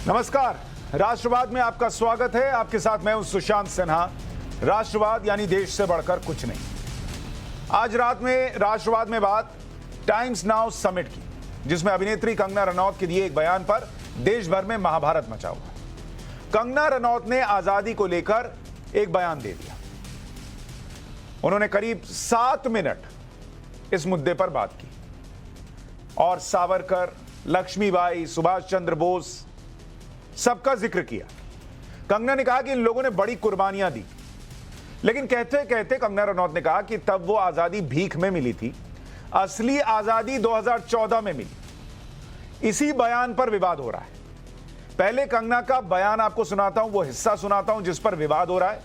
नमस्कार, राष्ट्रवाद में आपका स्वागत है। आपके साथ मैं हूं सुशांत सिन्हा। राष्ट्रवाद यानी देश से बढ़कर कुछ नहीं। आज रात में राष्ट्रवाद में बात टाइम्स नाउ समिट की, जिसमें अभिनेत्री कंगना रनौत के दिए एक बयान पर देश भर में महाभारत मचा हुआ। कंगना रनौत ने आजादी को लेकर एक बयान दे दिया। उन्होंने करीब 7 मिनट इस मुद्दे पर बात की और सावरकर, लक्ष्मीबाई, सुभाष चंद्र बोस सबका जिक्र किया। कंगना ने कहा कि इन लोगों ने बड़ी कुर्बानियां दी, लेकिन कहते कहते कंगना रनौत ने कहा कि तब वो आजादी भीख में मिली थी, असली आजादी 2014 में मिली। इसी बयान पर विवाद हो रहा है। पहले कंगना का बयान आपको सुनाता हूं, वो हिस्सा सुनाता हूं जिस पर विवाद हो रहा है,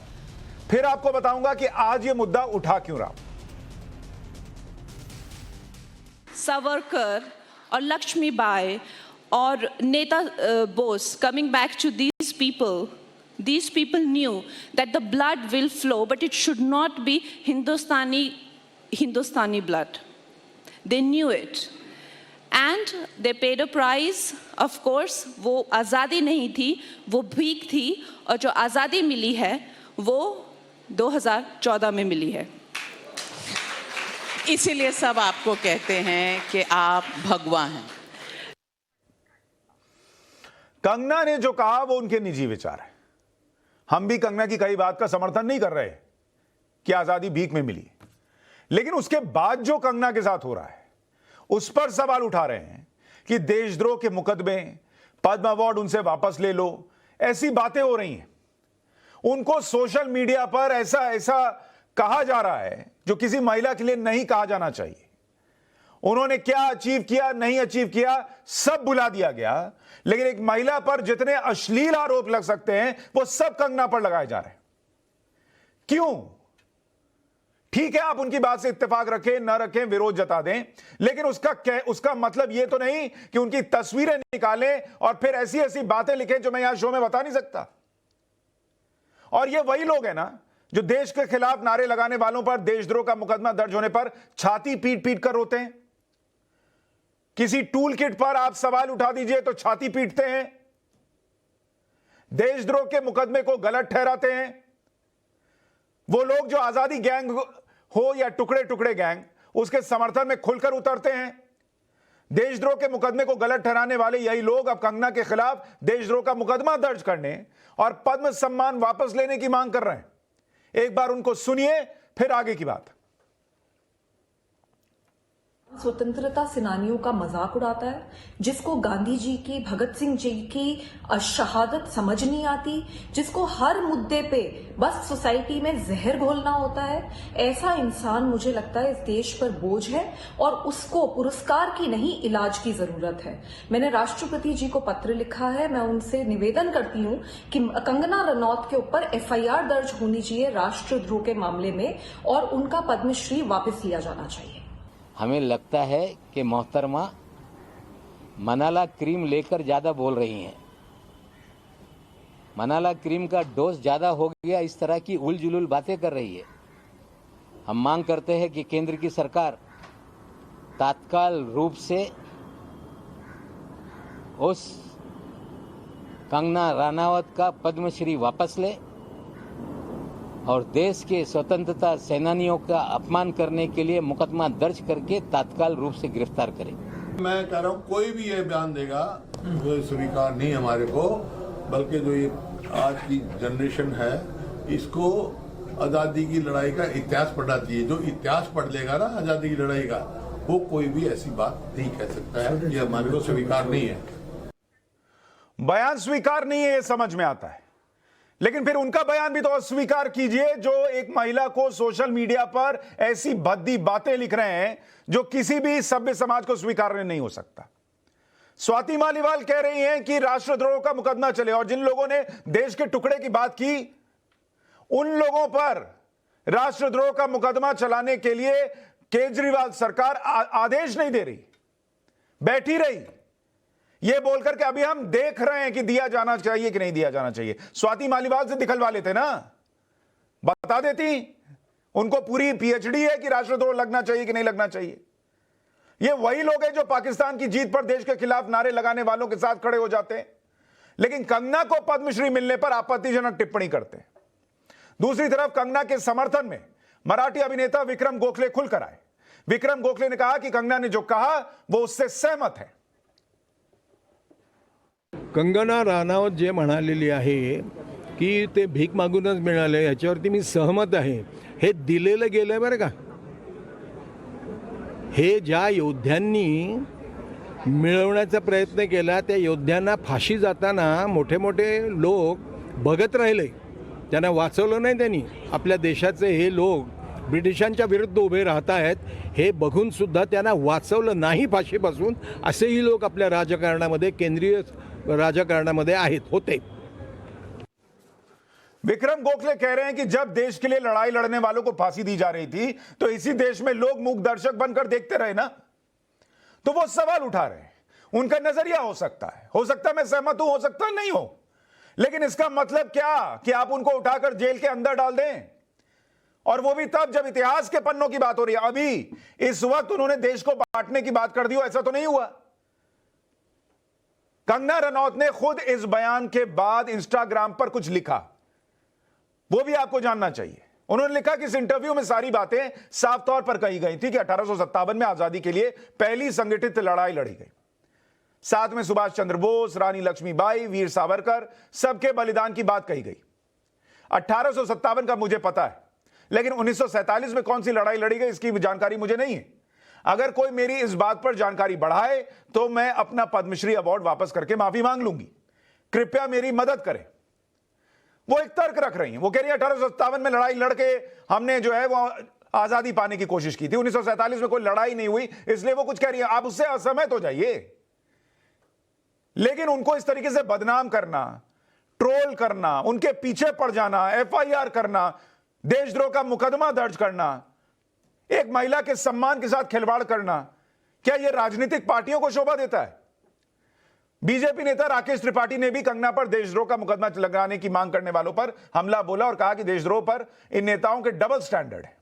फिर आपको बताऊंगा कि आज ये मुद्दा उठा क्यों रहा। सावरकर और लक्ष्मीबाई और नेता Bose, coming back to these people knew that the blood will flow, but it should not be Hindustani blood. They knew it, and they paid a price. Of course, वो आज़ादी नहीं थी, वो भीख थी, और जो आज़ादी मिली है वो 2014 में मिली है। इसीलिए सब आपको कहते हैं कि आप भगवान हैं। कंगना ने जो कहा वो उनके निजी विचार है। हम भी कंगना की कई बात का समर्थन नहीं कर रहे कि आजादी भीख में मिली, लेकिन उसके बाद जो कंगना के साथ हो रहा है उस पर सवाल उठा रहे हैं कि देशद्रोह के मुकदमे, पद्म अवार्ड उनसे वापस ले लो, ऐसी बातें हो रही हैं। उनको सोशल मीडिया पर ऐसा ऐसा कहा जा रहा है जो किसी महिला के लिए नहीं कहा जाना चाहिए। उन्होंने क्या अचीव किया, नहीं अचीव किया, सब बुला दिया गया, लेकिन एक महिला पर जितने अश्लील आरोप लग सकते हैं वो सब कंगना पर लगाए जा रहे हैं। क्यों? ठीक है, आप उनकी बात से इत्तेफाक रखें, ना रखें, विरोध जता दें, लेकिन उसका मतलब यह तो नहीं कि उनकी तस्वीरें निकालें और फिर ऐसी ऐसी बातें लिखें जो मैं यहां शो में बता नहीं सकता। और ये वही लोग हैं ना जो देश के खिलाफ नारे लगाने वालों पर देशद्रोह का मुकदमा दर्ज होने पर छाती पीट पीट कर रोते हैं। किसी टूल किट पर आप सवाल उठा दीजिए तो छाती पीटते हैं। देशद्रोह के मुकदमे को गलत ठहराते हैं। वो लोग जो आजादी गैंग हो या टुकड़े टुकड़े गैंग, उसके समर्थन में खुलकर उतरते हैं। देशद्रोह के मुकदमे को गलत ठहराने वाले यही लोग अब कंगना के खिलाफ देशद्रोह का मुकदमा दर्ज करने और पद्म सम्मान वापस लेने की मांग कर रहे हैं। एक बार उनको सुनिए, फिर आगे की बात। स्वतंत्रता सेनानियों का मजाक उड़ाता है, जिसको गांधी जी की, भगत सिंह जी की शहादत समझ नहीं आती, जिसको हर मुद्दे पे बस सोसाइटी में जहर घोलना होता है, ऐसा इंसान मुझे लगता है इस देश पर बोझ है और उसको पुरस्कार की नहीं, इलाज की जरूरत है। मैंने राष्ट्रपति जी को पत्र लिखा है। मैं उनसे निवेदन करती हूं कि कंगना रनौत के ऊपर FIR दर्ज होनी चाहिए राष्ट्रद्रोह के मामले में और उनका पद्मश्री वापस लिया जाना चाहिए। हमें लगता है कि मोहतरमा मनाला क्रीम लेकर ज़्यादा बोल रही हैं। मनाला क्रीम का डोज ज़्यादा हो गया, इस तरह की उलझुल बातें कर रही है। हम मांग करते हैं कि केंद्र की सरकार तात्काल रूप से उस कंगना रनौत का पद्मश्री वापस ले और देश के स्वतंत्रता सेनानियों का अपमान करने के लिए मुकदमा दर्ज करके तात्काल रूप से गिरफ्तार करें। मैं कह रहा हूँ कोई भी ये बयान देगा वो स्वीकार नहीं हमारे को, बल्कि जो ये आज की जनरेशन है इसको आज़ादी की लड़ाई का इतिहास पढ़ना चाहिए। जो इतिहास पढ़ लेगा ना आज़ादी की लड़ाई का, वो कोई भी ऐसी बात नहीं कह सकता है। ये हमारे को स्वीकार नहीं है। बयान स्वीकार नहीं है, ये समझ में आता है, लेकिन फिर उनका बयान भी तो अस्वीकार कीजिए जो एक महिला को सोशल मीडिया पर ऐसी भद्दी बातें लिख रहे हैं जो किसी भी सभ्य समाज को स्वीकार नहीं हो सकता। स्वाति मालीवाल कह रही हैं कि राष्ट्रद्रोह का मुकदमा चले, और जिन लोगों ने देश के टुकड़े की बात की उन लोगों पर राष्ट्रद्रोह का मुकदमा चलाने के लिए केजरीवाल सरकार आदेश नहीं दे रही, बैठी रही, ये बोलकर के अभी हम देख रहे हैं कि दिया जाना चाहिए कि नहीं दिया जाना चाहिए। स्वाति मालीवाल से दिखलवा लेते ना, बता देती। उनको पूरी PhD है कि राष्ट्रद्रोह लगना चाहिए कि नहीं लगना चाहिए। ये वही लोग हैं जो पाकिस्तान की जीत पर देश के खिलाफ नारे लगाने वालों के साथ खड़े हो जाते हैं। लेकिन कंगना को पद्मश्री मिलने पर आपत्तिजनक टिप्पणी करते हैं। दूसरी तरफ कंगना के समर्थन में मराठी अभिनेता विक्रम गोखले खुलकर आए। विक्रम गोखले ने कहा कि कंगना ने जो कहा वो उससे सहमत है। कंगना राणावत जे म्हणालेली आहे की ते भीक मागूनच मिळाले याच्यावरती मी सहमत आहे। हे दिलेलं गेलंय बरं का। हे ज्या योद्ध्यांनी मिळवण्याचा प्रयत्न केला त्या योद्ध्यांना फाशी जाताना मोठे मोठे लोक बघत राहिले, त्यांना वाचवलं नाही त्यांनी। आपल्या देशाचे हे लोक ब्रिटिशांच्या विरुद्ध उभे राहत आहेत हे बघून सुद्धा त्यांना वाचवलं नाही फाशीपासून। असेही लोक आपल्या राजकारणामध्ये, केंद्रीय राजकारणामध्ये आहेत, होते। विक्रम गोखले कह रहे हैं कि जब देश के लिए लड़ाई लड़ने वालों को फांसी दी जा रही थी तो इसी देश में लोग मूक दर्शक बनकर देखते रहे ना। तो वो सवाल उठा रहे हैं, उनका नजरिया हो सकता है मैं सहमत हूं, हो सकता नहीं हो, लेकिन इसका मतलब क्या कि आप उनको उठाकर जेल के अंदर डाल दें, और वो भी तब जब इतिहास के पन्नों की बात हो रही है। अभी इस वक्त उन्होंने देश को बांटने की बात कर दी हो, ऐसा तो नहीं हुआ। कंगना रनौत ने खुद इस बयान के बाद इंस्टाग्राम पर कुछ लिखा, वो भी आपको जानना चाहिए। उन्होंने लिखा कि इस इंटरव्यू में सारी बातें साफ तौर पर कही गई थी कि 1857 में आजादी के लिए पहली संगठित लड़ाई लड़ी गई। साथ में सुभाष चंद्र बोस, रानी लक्ष्मीबाई, वीर सावरकर, सबके बलिदान की बात कही गई। 1857 का मुझे पता है, लेकिन 1947 में कौन सी लड़ाई लड़ी गई इसकी जानकारी मुझे नहीं है। अगर कोई मेरी इस बात पर जानकारी बढ़ाए तो मैं अपना पद्मश्री अवार्ड वापस करके माफी मांग लूंगी। कृपया मेरी मदद करें। वो एक तर्क रख रही हैं, वो कह रही है 1857 में लड़ाई लड़के हमने जो है वो आजादी पाने की कोशिश की थी, 1947 में कोई लड़ाई नहीं हुई, इसलिए वो कुछ कह रही है। आप उससे असहमत हो जाइए, लेकिन उनको इस तरीके से बदनाम करना, ट्रोल करना, उनके पीछे पड़ जाना, FIR करना, देशद्रोह का मुकदमा दर्ज करना, एक महिला के सम्मान के साथ खिलवाड़ करना, क्या यह राजनीतिक पार्टियों को शोभा देता है? बीजेपी नेता राकेश त्रिपाठी ने भी कंगना पर देशद्रोह का मुकदमा लगाने की मांग करने वालों पर हमला बोला और कहा कि देशद्रोह पर इन नेताओं के डबल स्टैंडर्ड है।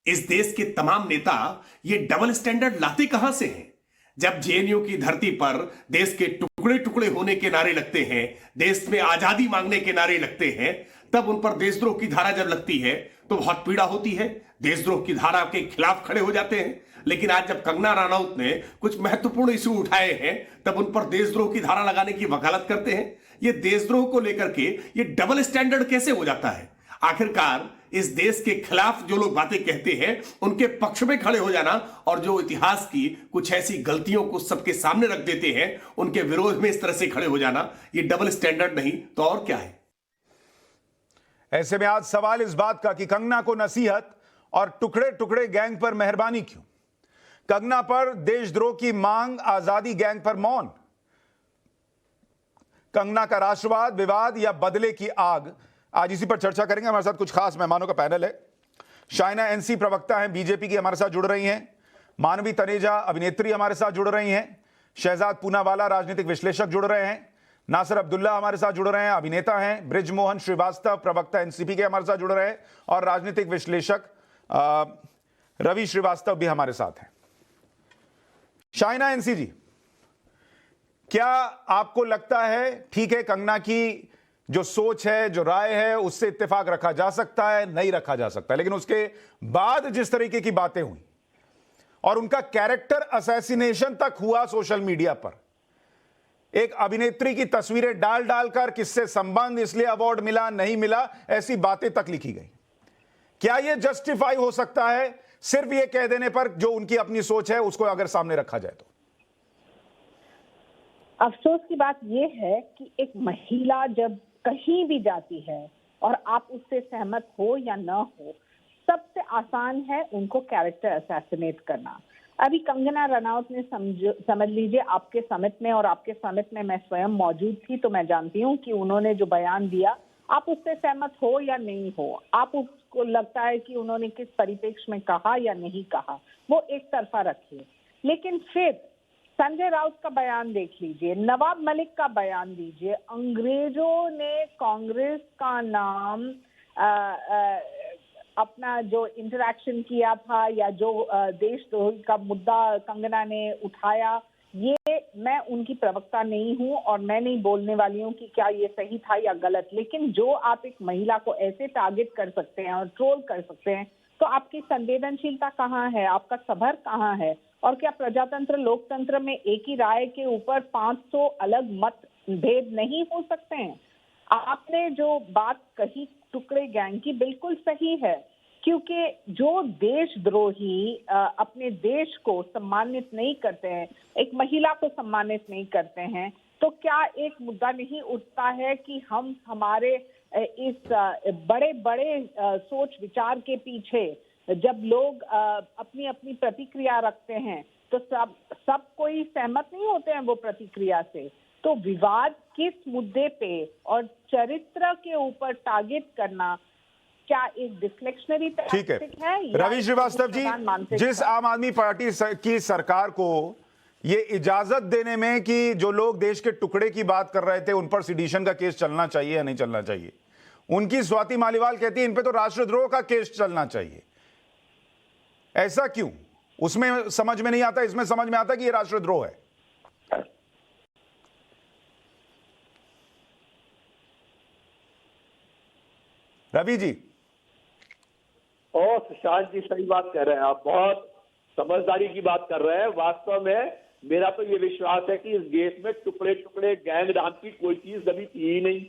इस देश के तमाम नेता ये डबल स्टैंडर्ड लाते कहां से हैं? जब जेएनयू की धरती पर देश के टुकड़े टुकड़े होने के नारे लगते हैं, देश में आजादी मांगने के नारे लगते हैं, तब उन पर देशद्रोह की धारा जब लगती है तो बहुत पीड़ा होती है, देशद्रोह की धारा के खिलाफ खड़े हो जाते हैं। लेकिन आज जब कंगना रनौत ने कुछ महत्वपूर्ण इशू उठाए हैं तब उन पर देशद्रोह की धारा लगाने की वकालत करते हैं। ये देशद्रोह को लेकर के ये डबल स्टैंडर्ड कैसे हो जाता है? आखिरकार इस देश के खिलाफ जो लोग बातें कहते हैं उनके पक्ष में खड़े हो जाना और जो इतिहास की कुछ ऐसी गलतियों को सबके सामने रख देते हैं उनके विरोध में इस तरह से खड़े हो जाना, ये डबल स्टैंडर्ड नहीं तो और क्या है? ऐसे में आज सवाल इस बात का कि कंगना को नसीहत और टुकड़े टुकड़े गैंग पर मेहरबानी क्यों? कंगना पर देशद्रोह की मांग, आजादी गैंग पर मौन। कंगना का राष्ट्रवाद, विवाद या बदले की आग, आज इसी पर चर्चा करेंगे। हमारे साथ कुछ खास मेहमानों का पैनल है। शाइना NC प्रवक्ता हैं, बीजेपी की, हमारे साथ जुड़ रही हैं। मानवी तनेजा अभिनेत्री हमारे साथ जुड़ रही हैं। शहजाद पूनावाला राजनीतिक विश्लेषक जुड़ रहे हैं। नासिर अब्दुल्ला हमारे साथ जुड़ रहे हैं, अभिनेता हैं। ब्रिजमोहन श्रीवास्तव प्रवक्ता NCP के हमारे साथ जुड़ रहे हैं और राजनीतिक विश्लेषक रवि श्रीवास्तव भी हमारे साथ हैं। शाइना NC जी, क्या आपको लगता है ठीक है कंगना की जो सोच है, जो राय है, उससे इत्तेफाक रखा जा सकता है, नहीं रखा जा सकता, लेकिन उसके बाद जिस तरीके की बातें हुई और उनका कैरेक्टर असैसिनेशन तक हुआ सोशल मीडिया पर, एक अभिनेत्री की तस्वीरें डाल डालकर किससे संबंध, इसलिए अवार्ड मिला नहीं मिला, ऐसी बातें तक लिखी गई, क्या यह जस्टिफाई हो सकता है सिर्फ ये कह देने पर जो उनकी अपनी सोच है उसको अगर सामने रखा जाए तो? अफसोस की बात यह है कि एक महिला जब कहीं भी जाती है और आप उससे सहमत हो या न हो, सबसे आसान है उनको कैरेक्टर असैसिनेट करना। अभी कंगना रनौत ने समझ लीजिए आपके समिट में, और आपके समिट में मैं स्वयं मौजूद थी, तो मैं जानती हूँ कि उन्होंने जो बयान दिया, आप उससे सहमत हो या नहीं हो, आप उसको लगता है कि उन्होंने किस परिप्रेक्ष्य में कहा या नहीं कहा, वो एक तरफा रखिए। लेकिन फिर संजय राउत का बयान देख लीजिए, नवाब मलिक का बयान दीजिए। अंग्रेजों ने कांग्रेस का नाम अपना जो इंटरैक्शन किया था या जो देशद्रोह का मुद्दा कंगना ने उठाया, ये मैं उनकी प्रवक्ता नहीं हूं और मैं नहीं बोलने वाली हूं कि क्या ये सही था या गलत, लेकिन जो आप एक महिला को ऐसे टारगेट कर सकते हैं और ट्रोल कर सकते हैं, तो आपकी संवेदनशीलता कहाँ है, आपका सबर कहाँ है? और क्या प्रजातंत्र लोकतंत्र में एक ही राय के ऊपर 500 अलग मत भेद नहीं हो सकते हैं? आपने जो बात कही टुकड़े गैंग की बिल्कुल सही है, क्योंकि जो देशद्रोही अपने देश को सम्मानित नहीं करते हैं, एक महिला को सम्मानित नहीं करते हैं, तो क्या एक मुद्दा नहीं उठता है कि हम हमारे इस बड़े बड़े सोच विचार के पीछे जब लोग अपनी अपनी प्रतिक्रिया रखते हैं तो सब कोई सहमत नहीं होते हैं वो प्रतिक्रिया से? तो विवाद किस मुद्दे पे और चरित्र के ऊपर टारगेट करना क्या एक डिफ्लेक्शनरी ठीक है टैक्टिक है? रवि श्रीवास्तव जी, जिस आम आदमी पार्टी की सरकार को ये इजाजत देने में कि जो लोग देश के टुकड़े की बात कर रहे थे उन पर सिडिशन का केस चलना चाहिए या नहीं चलना चाहिए, उनकी स्वाति मालीवाल कहती है इन पे तो राष्ट्रद्रोह का केस चलना चाहिए। ऐसा क्यों? उसमें समझ में नहीं आता, इसमें समझ में आता कि ये राष्ट्रद्रोह है। रवि जी। और सुशांत जी सही बात कह रहे हैं, आप बहुत समझदारी की बात कर रहे हैं। वास्तव में मेरा तो ये विश्वास है कि इस देश में टुकड़े टुकड़े गैंग नाम की कोई चीज कभी थी ही नहीं।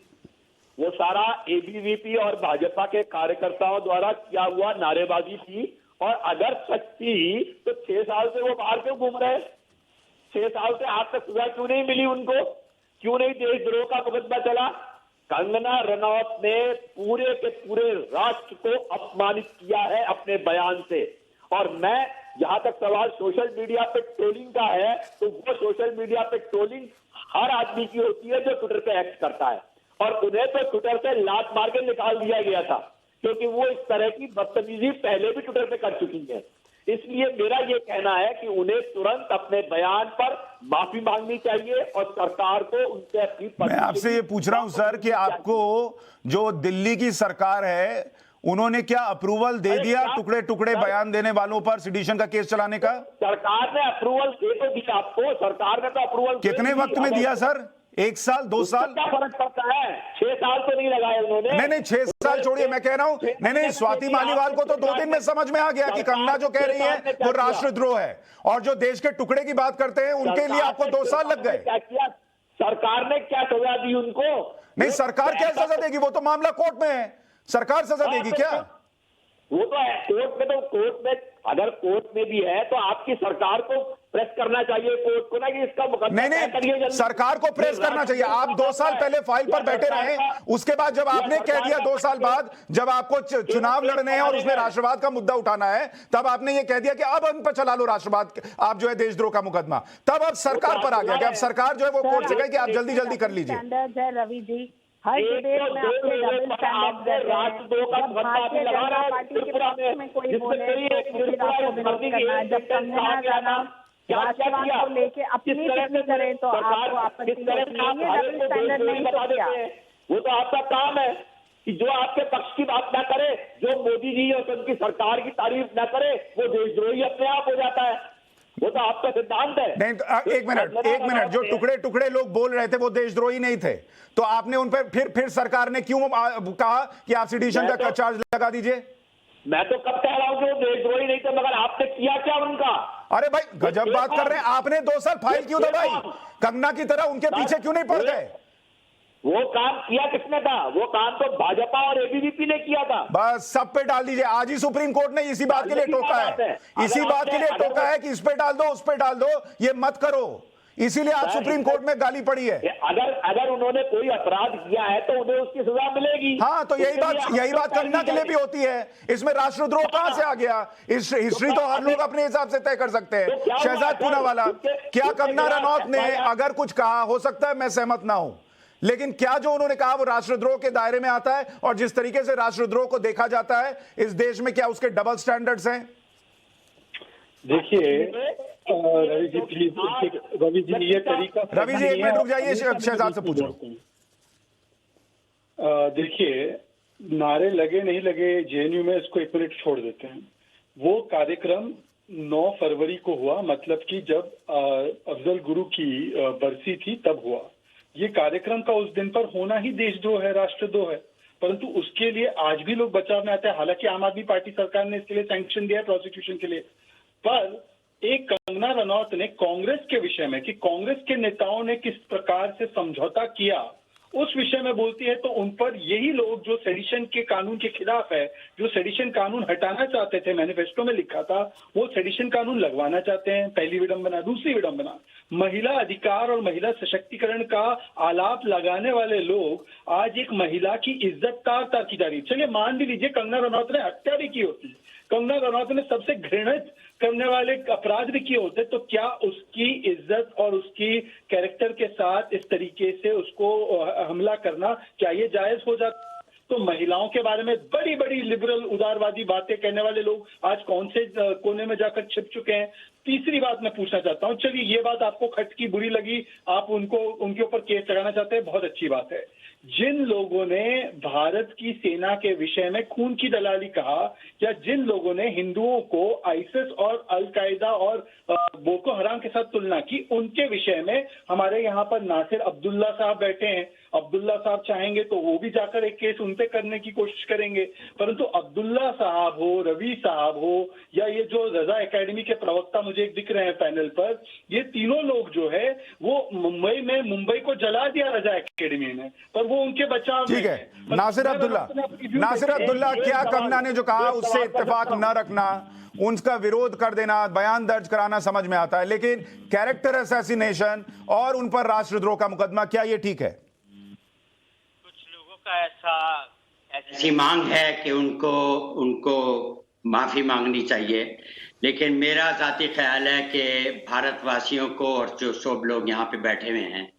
वो सारा एबीवीपी और भाजपा के कार्यकर्ताओं द्वारा किया हुआ नारेबाजी थी, और अगर सच थी तो 6 साल से वो बाहर क्यों घूम रहे? 6 साल से आज तक सजा क्यों नहीं मिली उनको? क्यों नहीं देशद्रोह का मुकदमा चला? कंगना रनौत ने पूरे के पूरे राष्ट्र को अपमानित किया है अपने बयान से। और मैं जहां तक सवाल सोशल मीडिया पे ट्रोलिंग का है, तो वो सोशल मीडिया पे ट्रोलिंग हर आदमी की होती है जो ट्विटर पे एक्ट करता है, और उन्हें तो ट्विटर से लात मार के निकाल दिया गया था, क्योंकि वो इस तरह की बदतमीजी पहले भी ट्विटर पे कर चुकी है। इसलिए मेरा ये कहना है कि उन्हें तुरंत अपने बयान पर माफी मांगनी चाहिए और सरकार को उनसे अपनी। मैं आपसे ये पूछ रहा हूं सर कि आपको जो दिल्ली की सरकार है उन्होंने क्या अप्रूवल दे दिया टुकड़े टुकड़े बयान देने वालों पर सिडिशन का केस चलाने का? सरकार ने अप्रूवल दे तो दिया आपको, सरकार ने तो अप्रूवल कितने वक्त में दिया सर? 1 साल 2 साल? क्या फर्क पड़ता है? 6 साल तो नहीं लगाए उन्होंने। नहीं 6 साल छोड़िए, मैं कह रहा हूं नहीं स्वाति मालीवाल को तो 2 दिन में समझ में आ गया कि कंगना जो कह रही है वो राष्ट्रद्रोह है, और जो देश के टुकड़े की बात करते हैं उनके लिए आपको 2 साल लग गए। क्या किया सरकार ने? क्या सजा दी उनको? नहीं, सरकार क्या सजा देगी? वो तो मामला कोर्ट में है, सरकार सजा देगी क्या? वो तो है कोर्ट में, तो कोर्ट में अगर कोर्ट में भी है तो आपकी सरकार को प्रेस करना चाहिए कोर्ट को ना कि इसका मुकदमा नहीं सरकार को प्रेस करना चाहिए। आप 2 साल पहले फाइल पर बैठे रहे, उसके बाद जब आपने कह दिया 2 साल बाद जब आपको चुनाव लड़ने हैं और उसमें राष्ट्रवाद का मुद्दा उठाना है, तब आपने ये कह दिया कि अब उन पर चला लो राष्ट्रवाद, आप जो है देशद्रोह का मुकदमा। तब अब सरकार पर आ गया कि अब सरकार जो है वो कोर्ट से कहे कि आप जल्दी जल्दी कर लीजिए। रवि जी, हर डिबेट में आपके डबल स्टैंडर्ड है। जब भारतीय जनता पार्टी के पक्ष में कोई बोले तो फिर आपको विरोध करना है। जब कंगना रनौत राष्ट्रवाद को लेके अपनी टिप्पणी करें तो आपको आपत्ति होती है। ये डबल स्टैंडर्ड नहीं तो क्या? वो तो आपका काम है कि जो आपके पक्ष की बात ना करे, जो मोदी जी और उनकी सरकार की तारीफ ना करे, वो देशद्रोही अपने आप हो जाता है। वो तो आपका सिद्धांत है। नहीं तो एक मिनट, जो टुकड़े टुकड़े लोग बोल रहे थे वो देशद्रोही नहीं थे, तो आपने उन पर फिर सरकार ने क्यों कहा कि आप सिडिशन का चार्ज लगा दीजिए? मैं तो कब कह रहा हूं कि वो देशद्रोही नहीं थे, मगर आपने किया क्या उनका? अरे भाई गजब बात कर रहे हैं। आपने 2 साल फाइल क्यों दबाई? कंगना की तरह उनके पीछे क्यों नहीं पड़ गए? वो काम किया किसने था? वो काम तो भाजपा और एबीवीपी ने किया था। बस सब पे डाल दीजिए। आज ही सुप्रीम कोर्ट ने इसी बात के लिए टोका है, इसी बात के लिए टोका है कि इस पे डाल दो, उस पे डाल दो, ये मत करो। इसीलिए आज सुप्रीम कोर्ट में गाली पड़ी है। अगर उन्होंने कोई अपराध किया है तो उन्हें उसकी सजा मिलेगी। हाँ, तो यही बात कंगना के लिए भी होती है। इसमें राष्ट्रद्रोह कहां से आ गया? हिस्ट्री तो हर लोग अपने हिसाब से तय कर सकते हैं। शहजाद पूनावाला, क्या कंगना रनौत ने अगर कुछ कहा, हो सकता है मैं सहमत ना हूं, लेकिन क्या जो उन्होंने कहा वो राष्ट्रद्रोह के दायरे में आता है? और जिस तरीके से राष्ट्रद्रोह को देखा जाता है इस देश में, क्या उसके डबल स्टैंडर्ड्स हैं? देखिए रवि जी प्लीज, रवि जी ये तरीका, रवि जी 1 मिनट रुक जाइए, शहजाद से पूछ लो। देखिए नारे लगे नहीं लगे जेएनयू में इसको 1 मिनट छोड़ देते हैं। वो कार्यक्रम 9 फरवरी को हुआ, मतलब कि जब अफजल गुरु की बरसी थी तब हुआ। ये कार्यक्रम का उस दिन पर होना ही देशद्रोह है, राष्ट्रद्रोह है, परंतु उसके लिए आज भी लोग बचाव में आते हैं। हालांकि आम आदमी पार्टी सरकार ने इसके लिए सैंक्शन दिया है प्रोसिक्यूशन के लिए, पर एक कंगना रनौत ने कांग्रेस के विषय में कि कांग्रेस के नेताओं ने किस प्रकार से समझौता किया उस विषय में बोलती है, तो उन पर यही लोग जो सेडिशन के कानून के खिलाफ है, जो सेडिशन कानून हटाना चाहते थे, मैनिफेस्टो में लिखा था, वो सेडिशन कानून लगवाना चाहते हैं। पहली विडंबना। दूसरी विडंबना, महिला अधिकार और महिला सशक्तिकरण का आलाप लगाने वाले लोग आज एक महिला की इज्जत तार की जा रही है। चलिए मान भी लीजिए कंगना रनौत ने हत्या भी की होती, कंगना रनौत ने सबसे घृणित करने वाले अपराध भी किए होते, तो क्या उसकी इज्जत और उसकी कैरेक्टर के साथ इस तरीके से उसको हमला करना, क्या ये जायज हो जाता? तो महिलाओं के बारे में बड़ी बड़ी लिबरल उदारवादी बातें कहने वाले लोग आज कौन से कोने में जाकर छिप चुके हैं। तीसरी बात मैं पूछना चाहता हूं, चलिए ये बात आपको खटकी बुरी लगी, आप उनके ऊपर केस लगाना चाहते हैं, बहुत अच्छी बात है। जिन लोगों ने भारत की सेना के विषय में खून की दलाली कहा, या जिन लोगों ने हिंदुओं को आईसिस और अलकायदा और बोको हराम के साथ तुलना की, उनके विषय में हमारे यहाँ पर नासिर अब्दुल्ला साहब बैठे हैं। अब्दुल्ला साहब चाहेंगे तो वो भी जाकर एक केस उन पे करने की कोशिश करेंगे, परंतु अब्दुल्ला साहब हो, रवि साहब हो, या ये जो रजा एकेडमी के प्रवक्ता मुझे एक दिख रहे हैं पैनल पर, ये तीनों लोग जो है वो मुंबई को जला दिया रजा एकेडमी ने, पर वो उनके बचाव। ठीक है, नासिर अब्दुल्ला, क्या कंगना ने जो कहा उससे इत्तेफाक न रखना, उनका विरोध कर देना, बयान दर्ज कराना समझ में आता है, लेकिन कैरेक्टर असैसिनेशन और उन पर राष्ट्रद्रोह का मुकदमा, क्या ये ठीक है? ऐसी मांग है कि उनको माफी मांगनी चाहिए, लेकिन मेरा जाती ख्याल है कि भारतवासियों को और जो सब लोग यहाँ पे बैठे हुए हैं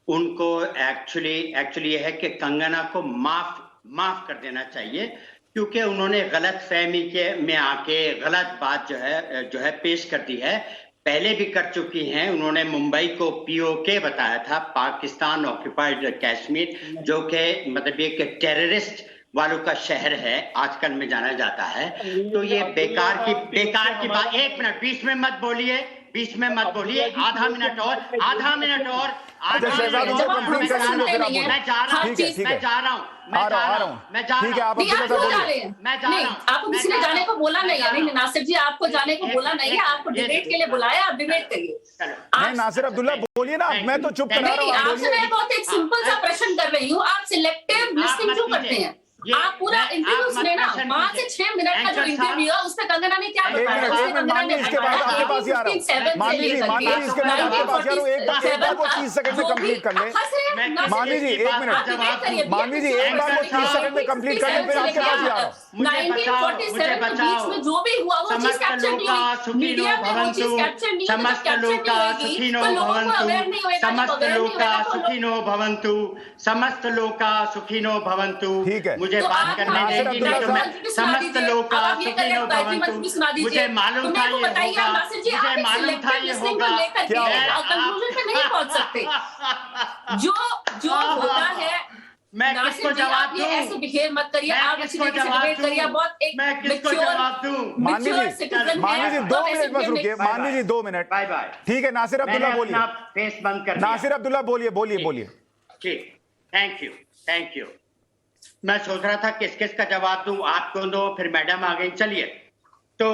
उनको एक्चुअली ये है कि कंगना को माफ कर देना चाहिए, क्योंकि उन्होंने गलत फहमी में आके गलत बात जो है पेश कर दी है। पहले भी कर चुकी हैं। उन्होंने मुंबई को पीओके बताया था, पाकिस्तान ऑक्यूपाइड कश्मीर, जो कि मतलब ये कि टेररिस्ट वालों का शहर है आजकल में जाना जाता है। तो ये बेकार की बात। 1 मिनट बीच में मत बोलिए, आधा मिनट और मैं जा रहा हूँ। ठीक है, आप आपको किसी ने जाने को बोला नहीं है। नहीं नासिर जी, आपको जाने को बोला नहीं है, आपको डिबेट के लिए बुलाया, आप डिबेट करिए। नहीं नासिर अब्दुल्ला बोलिए ना, मैं तो चुप करा रहा हूँ। आपसे मैं बहुत एक सिंपल सा प्रश्न कर रही हूँ, आप सिलेक्टिव लिस्टिंग क्यों करते हैं? आप पूरा इंटरव्यू सुने ना, 5 से 6 मिनट का जो इंटरव्यू है उसमें कंगना ने क्या बताया? मान लीजिए इसके बाद आपके पास ही आ रहा हूं, मान लीजिए इसके बाद आपके पास आ रहा हूं, एक बार वो 30 सेकंड में कंप्लीट कर ले। मान लीजिए 1 मिनट, मान लीजिए एक बार वो 30 सेकंड में कंप्लीट कर ले, फिर आपके पास ही आ रहा हूं। 1947 के बीच में जो भी हुआ वो चीज कैप्चर नहीं हुई, मीडिया में वो चीज कैप्चर नहीं हुई, समस्त लोग का सुखिनो भवन्तु। ठीक है, मुझे बात करने देगी नहीं तो मैं समस्त लोग का सुखिनो भवन्तु। मुझे मालूम था ये होगा, मुझे मालूम था ये होगा। कंक्लूजन पे नहीं पहुंच सकते। जो होता है, मैं किसको जवाब दूं? ऐसे बिहेव मत करिए, आप अच्छी तरीके से डिबेट करिए। बहुत एक मैं किसको जवाब दूं? मान लीजिए 2 मिनट बस रुकिए, मान लीजिए 2 मिनट। Bye bye. ठीक है, नासिर अब्दुल्ला बोलिए। फेस बंद कर। नासिर अब्दुल्ला बोलिए। ठीक, थैंक यू। मैं सोच रहा था किस का जवाब दूं, आपको दो, फिर मैडम आ गई। चलिए, तो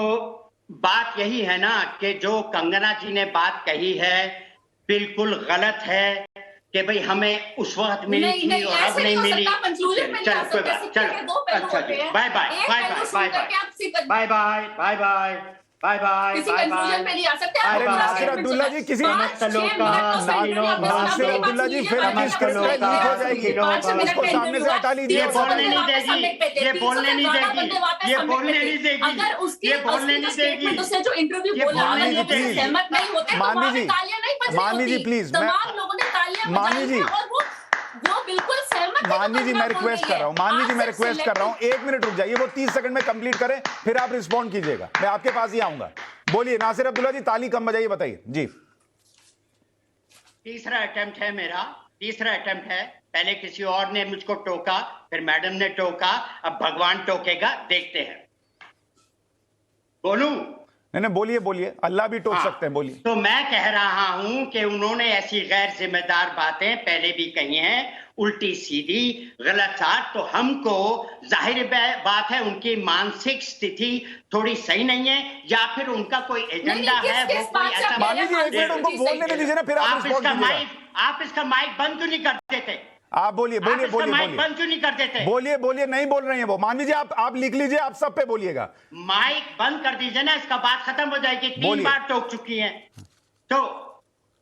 बात यही है ना कि जो कंगना जी ने बात कही है बिल्कुल गलत है कि भाई हमें उस वक्त मिली थी और अब नहीं मिली। चलो कोई बात, चलो अच्छा जी, बाय बाय। अरे नासिर अब्दुल्ला जी, किसी नासिर अब्दुल्ला जी फिर लीक हो जाएगी, उसको सामने से हटा लीजिए। ये बोलने नहीं देगी। जो इंटरव्यू मान लीजिए प्लीज, मान लीजिए वो बिल्कुल सहमत। मान लीजिए मैं रिक्वेस्ट कर रहा हूं, 1 मिनट रुक जाइए, वो 30 सेकंड में कंप्लीट करें, फिर आप रिस्पॉन्ड कीजिएगा, मैं आपके पास ही आऊंगा। बोलिए नासिर अब्दुल्ला जी, ताली कम बजाइए, बताइए जी। तीसरा अटेम्प्ट है मेरा, पहले किसी और ने मुझको टोका, फिर मैडम ने टोका, अब भगवान टोकेगा, देखते हैं। बोलूं? नहीं बोलिए बोलिए, अल्लाह भी टोक सकते हैं, बोलिए। तो मैं कह रहा हूं कि उन्होंने ऐसी गैर जिम्मेदार बातें पहले भी कही हैं, उल्टी सीधी गलत साथ। तो हमको जाहिर बात है उनकी मानसिक स्थिति थोड़ी सही नहीं है, या फिर उनका कोई एजेंडा है, वो कोई ऐसा। मान लीजिए एक मिनट उनको बोलने दे दीजिए ना, फिर आप इसका माइक बंद क्यों नहीं कर देते? आप बोलिए बोलिए बोलिए माइक बंद क्यों नहीं कर देते? बोलिए बोलिए, नहीं बोल रहे हैं वो। मान लीजिए आप लिख लीजिए, आप सब पे बोलिएगा। माइक बंद कर दीजिए ना, इसका बात खत्म हो जाएगी। 3 बार टोक चुकी हैं। तो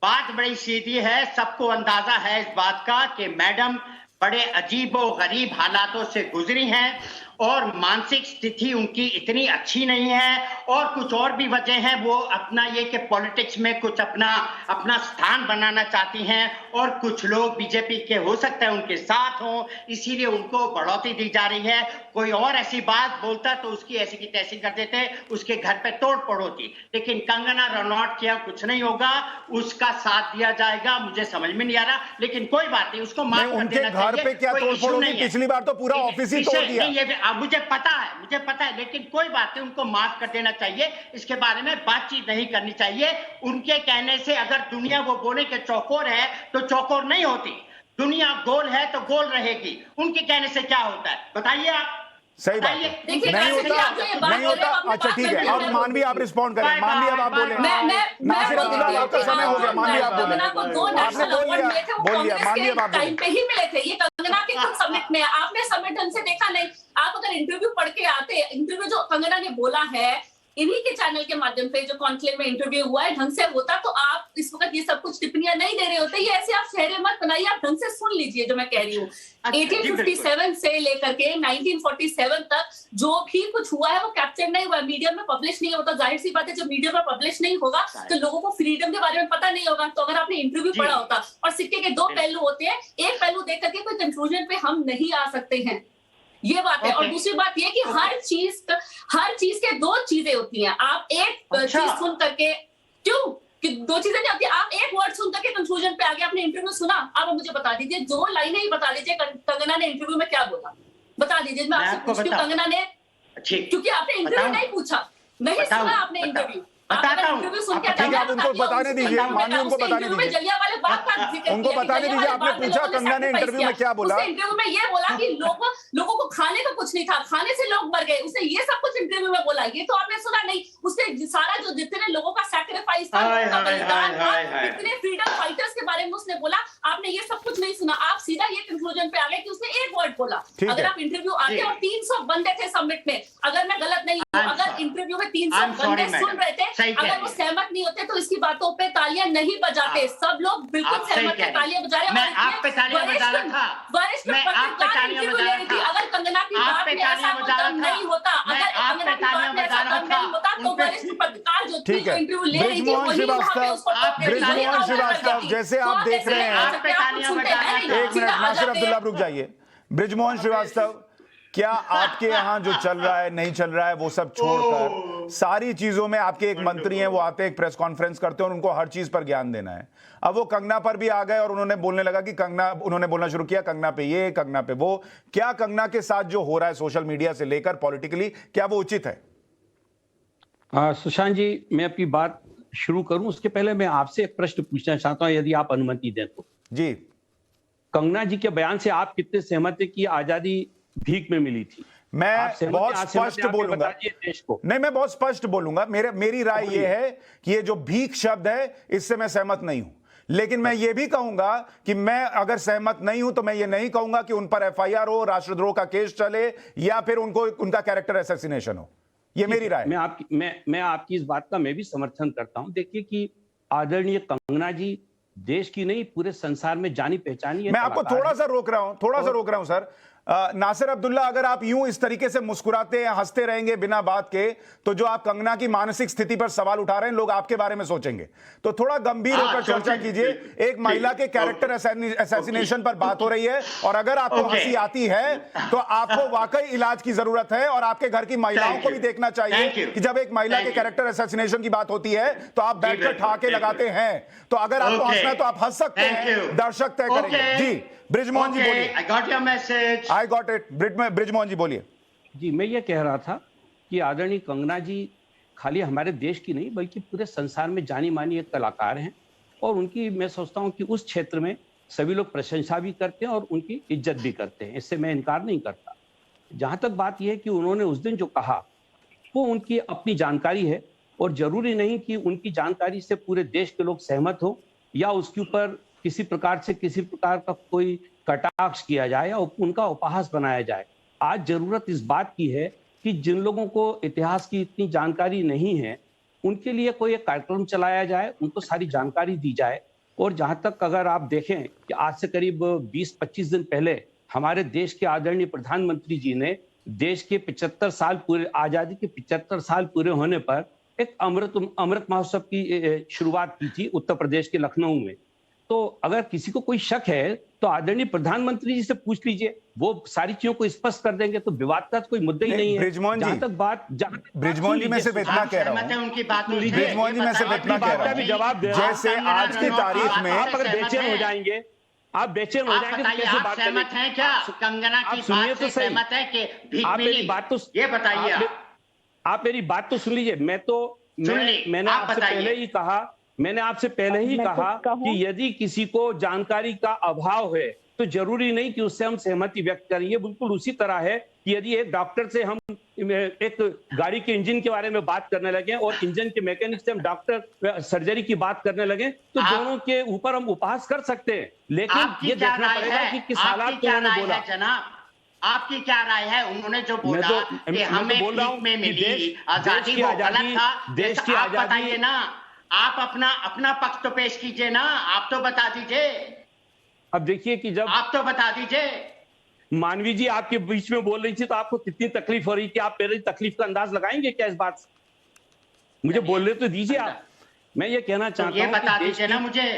बात बड़ी सीधी है, सबको अंदाजा है इस बात का कि मैडम बड़े अजीबो गरीब हालातों से गुजरी हैं और मानसिक स्थिति उनकी इतनी अच्छी नहीं है, और कुछ और भी वजह है। वो अपना ये कि पॉलिटिक्स में कुछ अपना स्थान बनाना चाहती हैं, और कुछ लोग बीजेपी के हो सकता है उनके साथ हों, इसीलिए उनको बढ़ोतरी दी जा रही है। कोई और ऐसी बात बोलता तो उसकी ऐसी की तैसी कर देते, उसके घर पे तोड़ फोड़ होती। लेकिन कंगना रनौत किया कुछ नहीं होगा, उसका साथ दिया जाएगा। मुझे समझ में नहीं आ रहा, लेकिन कोई बात नहीं, उसको माफ कर देना चाहिए। घर पे क्या तोड़ फोड़ होगी? पिछली बार तो पूरा ऑफिस ही तोड़ दिया। मुझे पता है, लेकिन कोई बात नहीं, उनको माफ कर देना चाहिए। इसके बारे में बातचीत नहीं करनी चाहिए। उनके कहने से अगर दुनिया वो बोले कि चौकोर है तो चौकोर नहीं होती, दुनिया गोल है तो गोल रहेगी। उनके कहने से क्या होता है बताइए आप? सही बात है, नहीं होता। अच्छा ठीक है, अब मानवी आप रिस्पॉन्ड करें। मानवी अब आप बोले। नासिर अब्दुल्ला आपका समय हो गया, मानवी आप बोले। आपने बोल लिया मानवी अब आप बोले। टाइम पे ही मिले थे ये कंगना के खुद समिट में, आपने समिट ढंग से देखा नहीं। आप अगर इंटरव्यू पढ़ के आते, इंटरव्यू जो कंगना ने बोला है इन्हीं के चैनल के माध्यम से, जो कॉन्क्लेव में इंटरव्यू हुआ है, ढंग से होता तो आप इस वक्त ये सब कुछ टिप्पणियां नहीं दे रहे होते। ये ऐसे आप शहरे मत बनाइए, आप ढंग से सुन लीजिए जो मैं कह रही हूँ। 1857 से लेकर के 1947 तक जो भी कुछ हुआ है वो कैप्चर नहीं हुआ, मीडिया में पब्लिश नहीं होता। जाहिर सी बात है, जब मीडिया में पब्लिश नहीं होगा तो लोगों को फ्रीडम के बारे में पता नहीं होगा। तो अगर आपने इंटरव्यू पढ़ा होता, और सिक्के के 2 पहलू होते हैं, एक पहलू देख करके कोई कंक्लूजन पे हम नहीं आ सकते हैं, ये बात है। और दूसरी बात ये कि हर चीज के 2 चीजें होती हैं। आप एक चीज सुन करके, क्यों कि 2 चीजें नहीं होती, आप एक वर्ड सुन करके कंक्लूजन पे आ गए। आपने इंटरव्यू सुना, आप मुझे बता दीजिए, 2 लाइनें ही बता दीजिए कंगना ने इंटरव्यू में क्या बोला, बता दीजिए। मैं आपसे पूछती हूँ कंगना ने, क्योंकि आपने इंटरव्यू नहीं पूछा, नहीं सुना आपने इंटरव्यू। इंटरव्यू सुन के आप उनको बताने दीजिए, मानवी उनको बताने दीजिए, उनको बताने दीजिए। आपने पूछा कंगना ने इंटरव्यू में क्या बोला? इंटरव्यू में ये बोला कि लोगों को खाने का कुछ नहीं था, खाने से लोग मर गए। उसने ये सब कुछ इंटरव्यू में बोला, ये तो आपने सुना नहीं। उसने सारा जो जितने लोगों का सैक्रिफाइस था, कितने फ्रीडम फाइटर्स के बारे में उसने बोला, आपने ये सब कुछ नहीं सुना। आप सीधा ये कंक्लूजन पे आ गए कि उसने एक वर्ड बोला। अगर आप इंटरव्यू आते, और 300 बंदे थे सबमिट में, अगर मैं गलत नहीं हूँ, अगर इंटरव्यू में 300 बंदे सुन रहे थे, अगर वो सहमत नहीं होते तो इसकी बातों पे तालियां नहीं बजाते। सब लोग बिल्कुल सहमत थे, तालियां बजा रहे। मैं आप पे तालियां बजा रहा था, वरिष्ठ पत्रकार इंटरव्यू ले रही थी। अगर कंगना की बात में ऐसा दम नहीं होता, अगर कंगना की बात में ऐसा दम नहीं होता, तो वरिष्ठ पत्रकार जो थी, जो इंटरव्यू ले रही थी, वही वहां पे उसको बृजमोहन श्रीवास्तव, जैसे आप देख रहे हैं, एक मिनट नासिर अब्दुल्ला रुक जाइए। बृजमोहन श्रीवास्तव, क्या आपके यहाँ जो चल रहा है नहीं चल रहा है वो सब छोड़कर सारी चीजों में आपके एक मंत्री हैं, वो आते हैं, एक प्रेस कॉन्फ्रेंस करते हैं और उनको हर चीज पर ज्ञान देना है। अब वो कंगना पर भी आ गए और उन्होंने बोलने लगा कि कंगना, उन्होंने बोलना शुरू किया कंगना पे ये, कंगना पे वो। क्या कंगना के साथ जो हो रहा है सोशल मीडिया से लेकर पॉलिटिकली, क्या वो उचित है? सुशांत जी, मैं अपनी बात शुरू करूं उसके पहले मैं आपसे एक प्रश्न पूछना चाहता हूं, यदि आप अनुमति दें तो। जी। कंगना जी के बयान से आप कितने सहमत है कि आजादी भीख में मिली थी? मैं बहुत स्पष्ट बोलूंगा, देश को नहीं, मैं बहुत स्पष्ट बोलूंगा। मेरी राय यह है कि ये जो भीख शब्द है इससे मैं सहमत नहीं हूं। लेकिन मैं ये भी कहूंगा कि मैं अगर सहमत नहीं हूं तो मैं ये नहीं कहूंगा कि उन पर एफआईआर हो, राष्ट्रद्रोह का केस चले, या फिर उनका कैरेक्टर असैसिनेशन हो। ये मेरी राय। मैं आपकी इस बात का मैं भी समर्थन करता हूं। देखिए कि आदरणीय कंगना जी देश की नहीं पूरे संसार में जानी पहचानी है। मैं आपको थोड़ा सा रोक रहा हूं सर। नासिर अब्दुल्ला, अगर आप यूं इस तरीके से मुस्कुराते हैं, हंसते रहेंगे बिना बात के, तो जो आप कंगना की मानसिक स्थिति पर सवाल उठा रहे हैं लोग आपके बारे में सोचेंगे। तो थोड़ा गंभीर होकर चर्चा कीजिए। एक महिला के कैरेक्टर असैसिनेशन पर बात हो रही है, और अगर आपको हंसी आती है तो आपको वाकई इलाज की जरूरत है, और आपके घर की महिलाओं को भी देखना चाहिए कि जब एक महिला के कैरेक्टर असैसिनेशन की बात होती है तो आप बैठकर ठहाके लगाते हैं। तो अगर आपको हंसना है तो आप हंस सकते हैं, दर्शक तय करेंगे। जी बृजमोहन जी बोलिए। I got your message. I got it. Brijmohan जी बोलिए। जी, मैं ये कह रहा था कि आदरणीय कंगना जी खाली हमारे देश की नहीं बल्कि पूरे संसार में जानी मानी एक कलाकार हैं और उनकी मैं सोचता हूँ कि उस क्षेत्र में सभी लोग प्रशंसा भी करते हैं और उनकी इज्जत भी करते हैं, इससे मैं इनकार नहीं करता। जहाँ तक बात यह है कि उन्होंने उस दिन जो कहा वो उनकी अपनी जानकारी है और जरूरी नहीं कि उनकी जानकारी से पूरे देश के लोग सहमत हो या उसके ऊपर किसी प्रकार का कोई कटाक्ष किया जाए या उनका उपहास बनाया जाए। आज जरूरत इस बात की है कि जिन लोगों को इतिहास की इतनी जानकारी नहीं है उनके लिए कोई एक कार्यक्रम चलाया जाए, उनको सारी जानकारी दी जाए। और जहां तक अगर आप देखें कि आज से करीब 20-25 दिन पहले हमारे देश के आदरणीय प्रधानमंत्री जी ने देश के 75 साल पूरे, आजादी के 75 साल पूरे होने पर एक अमृत महोत्सव की शुरुआत की थी उत्तर प्रदेश के लखनऊ में। तो अगर किसी को कोई शक है तो आदरणीय प्रधानमंत्री जी से पूछ लीजिए, वो सारी चीजों को स्पष्ट कर देंगे, तो विवाद का कोई मुद्दा ही नहीं है। ब्रिजमोहन जी, जहां तक बात ब्रिजमोहन जी मैं सिर्फ इतना कह रहा हूँ, ब्रिजमोहन जी मैं सिर्फ इतना कह रहा हूँ, जवाब दे, जैसे आज की तारीख में आप अगर बेचैन हो जाएंगे, आप बेचैन हो जाएंगे तो कैसे बात सहमत हैं क्या? कंगना की बात से सहमत हैं कि भीख आप मिली? मेरी बात तो ये बताइए। आप मेरी बात तो सुन लीजिए। मैंने आपसे पहले ही कहा कि यदि किसी को जानकारी का अभाव है तो जरूरी नहीं कि उससे हम सहमति व्यक्त करें। ये बिल्कुल उसी तरह है कि यदि एक डॉक्टर से हम एक गाड़ी के इंजन के बारे में बात करने लगे और इंजन के मैकेनिक से हम डॉक्टर सर्जरी की बात करने लगे तो दोनों के ऊपर हम उपहास कर सकते हैं, लेकिन ये देखना पड़ेगा कि किस हालात को उन्होंने बोला। जनाब, आपकी क्या राय है? उन्होंने जो बोला कि हमें भीख में मिली आजादी, वो गलत था। देश की आजादी, बताइए ना, आप अपना पक्ष तो पेश कीजिए ना, आप तो बता दीजिए। अब देखिए कि जब आप तो बता दीजिए। मानवी जी आपके बीच में बोल रही थी तो आपको कितनी तकलीफ हो रही थी, आप मेरी तकलीफ का अंदाज लगाएंगे क्या इस बात से? मुझे बोलने तो दीजिए आप। मैं ये कहना चाहता हूँ, ये बता दीजिए ना मुझे,